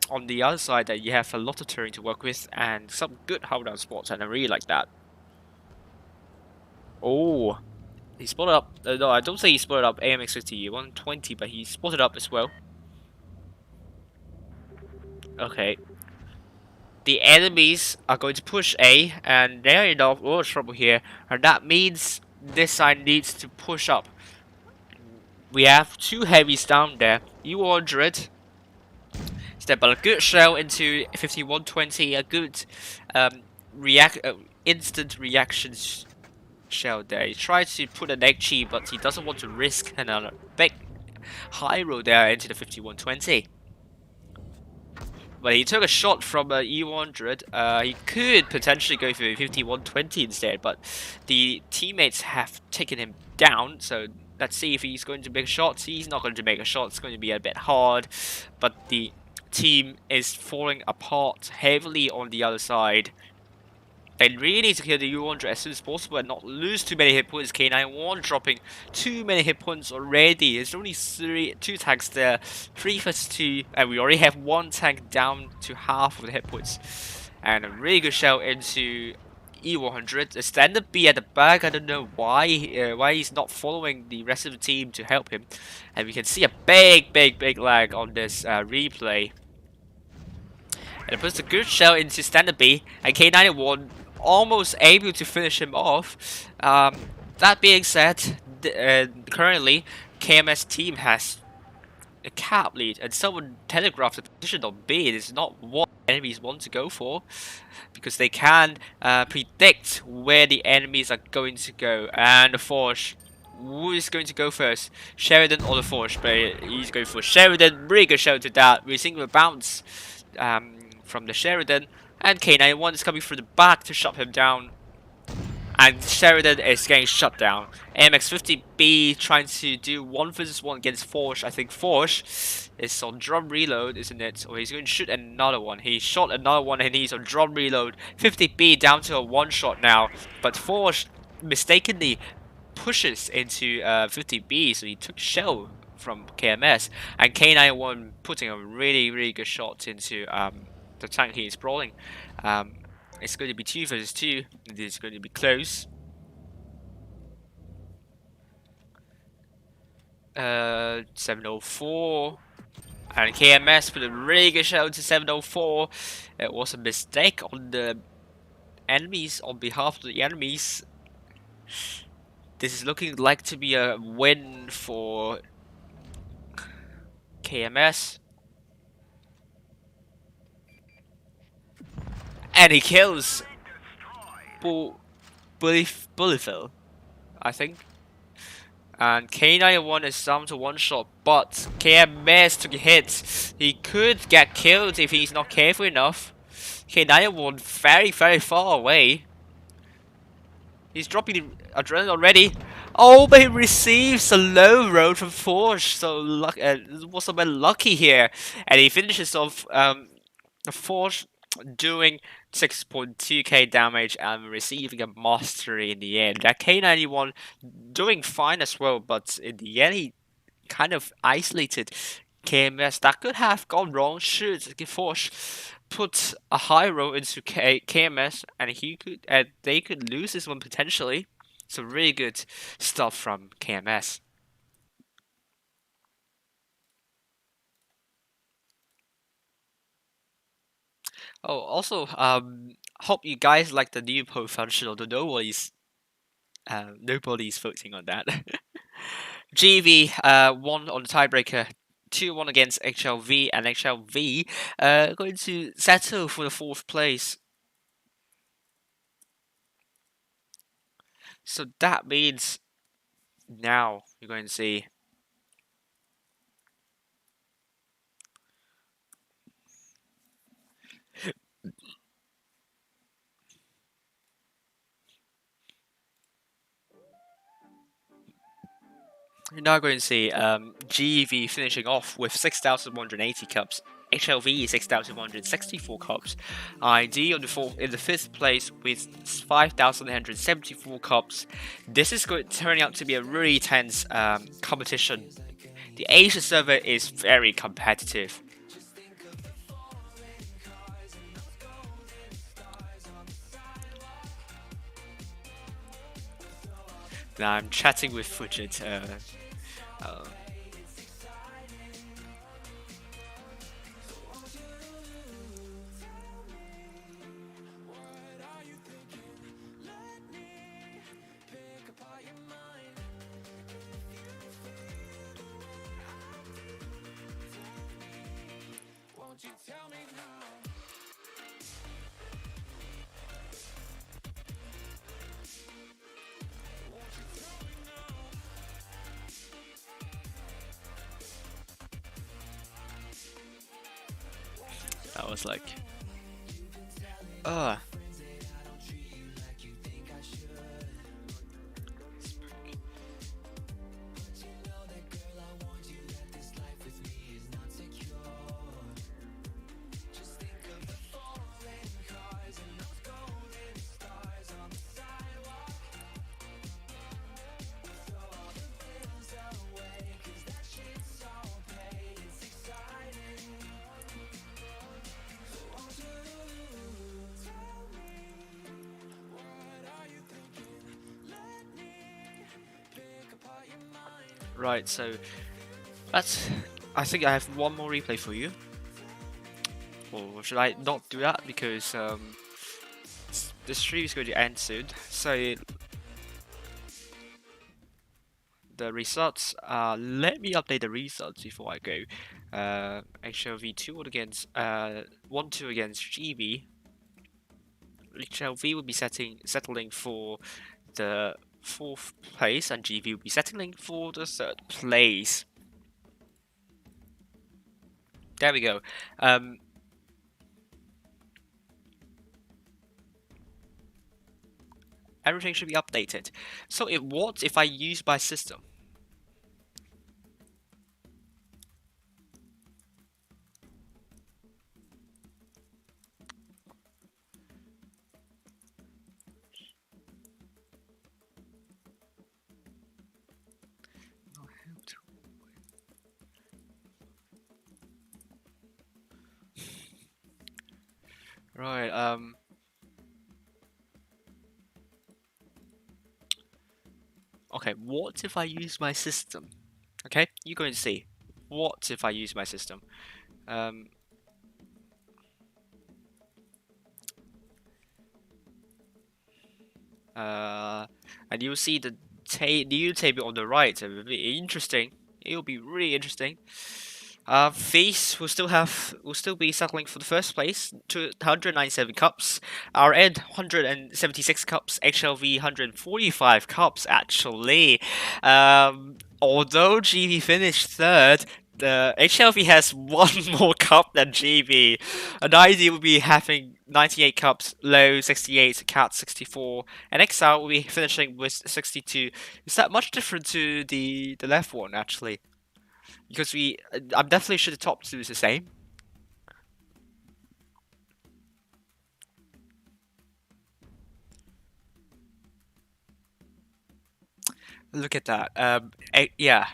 on the other side that you have a lot of terrain to work with and some good hold down spots, and I really like that. Oh, he spotted up. No, I don't say he spotted up AMX50 120, but he spotted up as well. Okay. The enemies are going to push A, and they're in a lot of trouble here, and that means this side needs to push up. We have 2 heavies down there. U100. Step a good shell into 5120, a good instant reaction shell there. He tried to put an HE, but he doesn't want to risk another big high roll there into the 5120. But he took a shot from a E100. He could potentially go for 5120 instead, but the teammates have taken him down, so let's see if he's going to make a shot. He's not going to make a shot, it's going to be a bit hard, but the team is falling apart heavily on the other side. They really need to kill the U100 as soon as possible and not lose too many hit points. K91 dropping too many hit points already. There's only 2 tanks there. 3 vs 2, and we already have 1 tank down to half of the hit points. And a really good shell into E100. A standard B at the back. I don't know why he's not following the rest of the team to help him. And we can see a big lag on this replay. And it puts a good shell into standard B, and K91 almost able to finish him off. That being said, currently KMS team has a cap lead, and someone telegraphed the position on B. It is not what enemies want to go for, because they can predict where the enemies are going to go. And the Forge, who is going to go first? Sheridan or the Forge? But he's going for Sheridan. Really good shout to that. We're seeing a bounce from the Sheridan, and K91 is coming through the back to shut him down. And Sheridan is getting shut down. AMX50B trying to do 1 versus 1 against Forge. I think Forge is on drum reload, isn't it? Or he's going to shoot another one. He shot another one and he's on drum reload. 50B down to a 1-shot now. But Forge mistakenly pushes into 50B, so he took shell from KMS. And K91 putting a really good shot into the tank he is brawling. It's going to be 2 versus 2. It is going to be close. 704. And KMS put a really good shot to 704. It was a mistake on the enemies, on behalf of the enemies. This is looking like to be a win for KMS. And he kills Bullyville, I think. And K91 is down to 1-shot, but KMS took a hit. He could get killed if he's not careful enough. K91 very far away. He's dropping the adrenaline already. Oh, but he receives a low road from Forge, so was a bit lucky here. And he finishes off Forge doing 6.2k damage and receiving a mastery in the end. That K91 doing fine as well, but in the end he kind of isolated KMS. That could have gone wrong should Forge put a high roll into KMS, and they could lose this one potentially. So really good stuff from KMS. Oh, also, hope you guys like the new poll function, although nobody's voting on that. GV won on the tiebreaker, 2-1 against HLV, and HLV going to settle for the 4th place. So that means now you're going to see you're now going to see GV finishing off with 6,180 cups, HLV 6,164 cups, ID on in the 5th place with 5,174 cups. This is turning out to be a really tense competition. The Asia server is very competitive. Now I'm chatting with Fujit. That was like, right, so I think I have one more replay for you. Or should I not do that because the stream is going to end soon? So the results. Let me update the results before I go. HLV 2-1 against 1-2 against GB. HLV will be settling for the 4th place, and GB will be settling for the 3rd place. There we go. Everything should be updated. So what if I use my system? Right, okay, what if I use my system? Okay, you're going to see. What if I use my system? And you'll see the new table on the right. It will be interesting. It will be really interesting. Face will still be settling for the first place, 297 cups. Our end 176 cups. HLV 145 cups actually. Although GB finished third, the HLV has one more cup than GB. An ID will be having 98 cups, Low 68, Cat 64, and Exile will be finishing with 62. Is that much different to the left one actually? Because I'm definitely sure the top two is the same. Look at that. Yeah.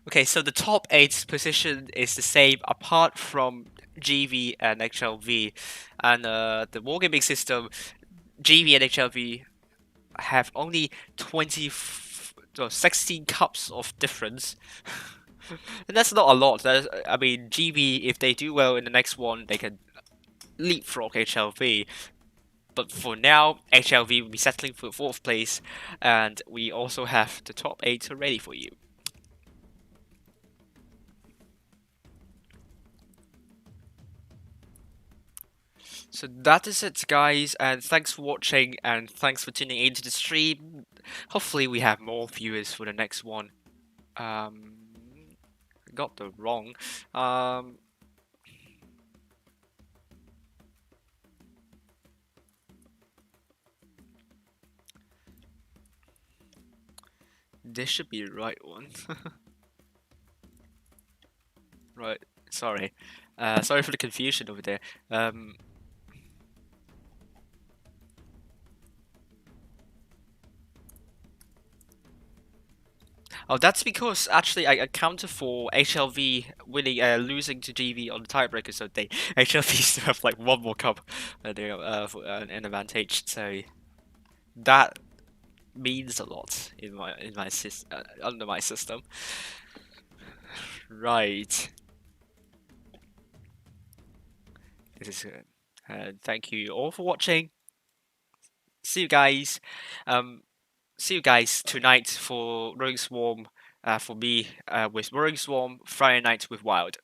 Okay, so the top 8 position is the same apart from GV and HLV, and the Wargaming system, GV and HLV have only 16 cups of difference. And that's not a lot. I mean, GB, if they do well in the next one, they can leapfrog HLV. But for now, HLV will be settling for 4th place, and we also have the top 8 ready for you. So that is it, guys, and thanks for watching, and thanks for tuning into the stream. Hopefully we have more viewers for the next one. Got the wrong. This should be the right one. Right, sorry. Sorry for the confusion over there. Oh, that's because actually I accounted for HLV winning, losing to GV on the tiebreaker, so they HLV still have like one more cup, for an advantage. So that means a lot in my under my system. Right. This is good. Thank you all for watching. See you guys. See you guys tonight for Rogue Swarm. For me, with Rogue Swarm. Friday night with Wild.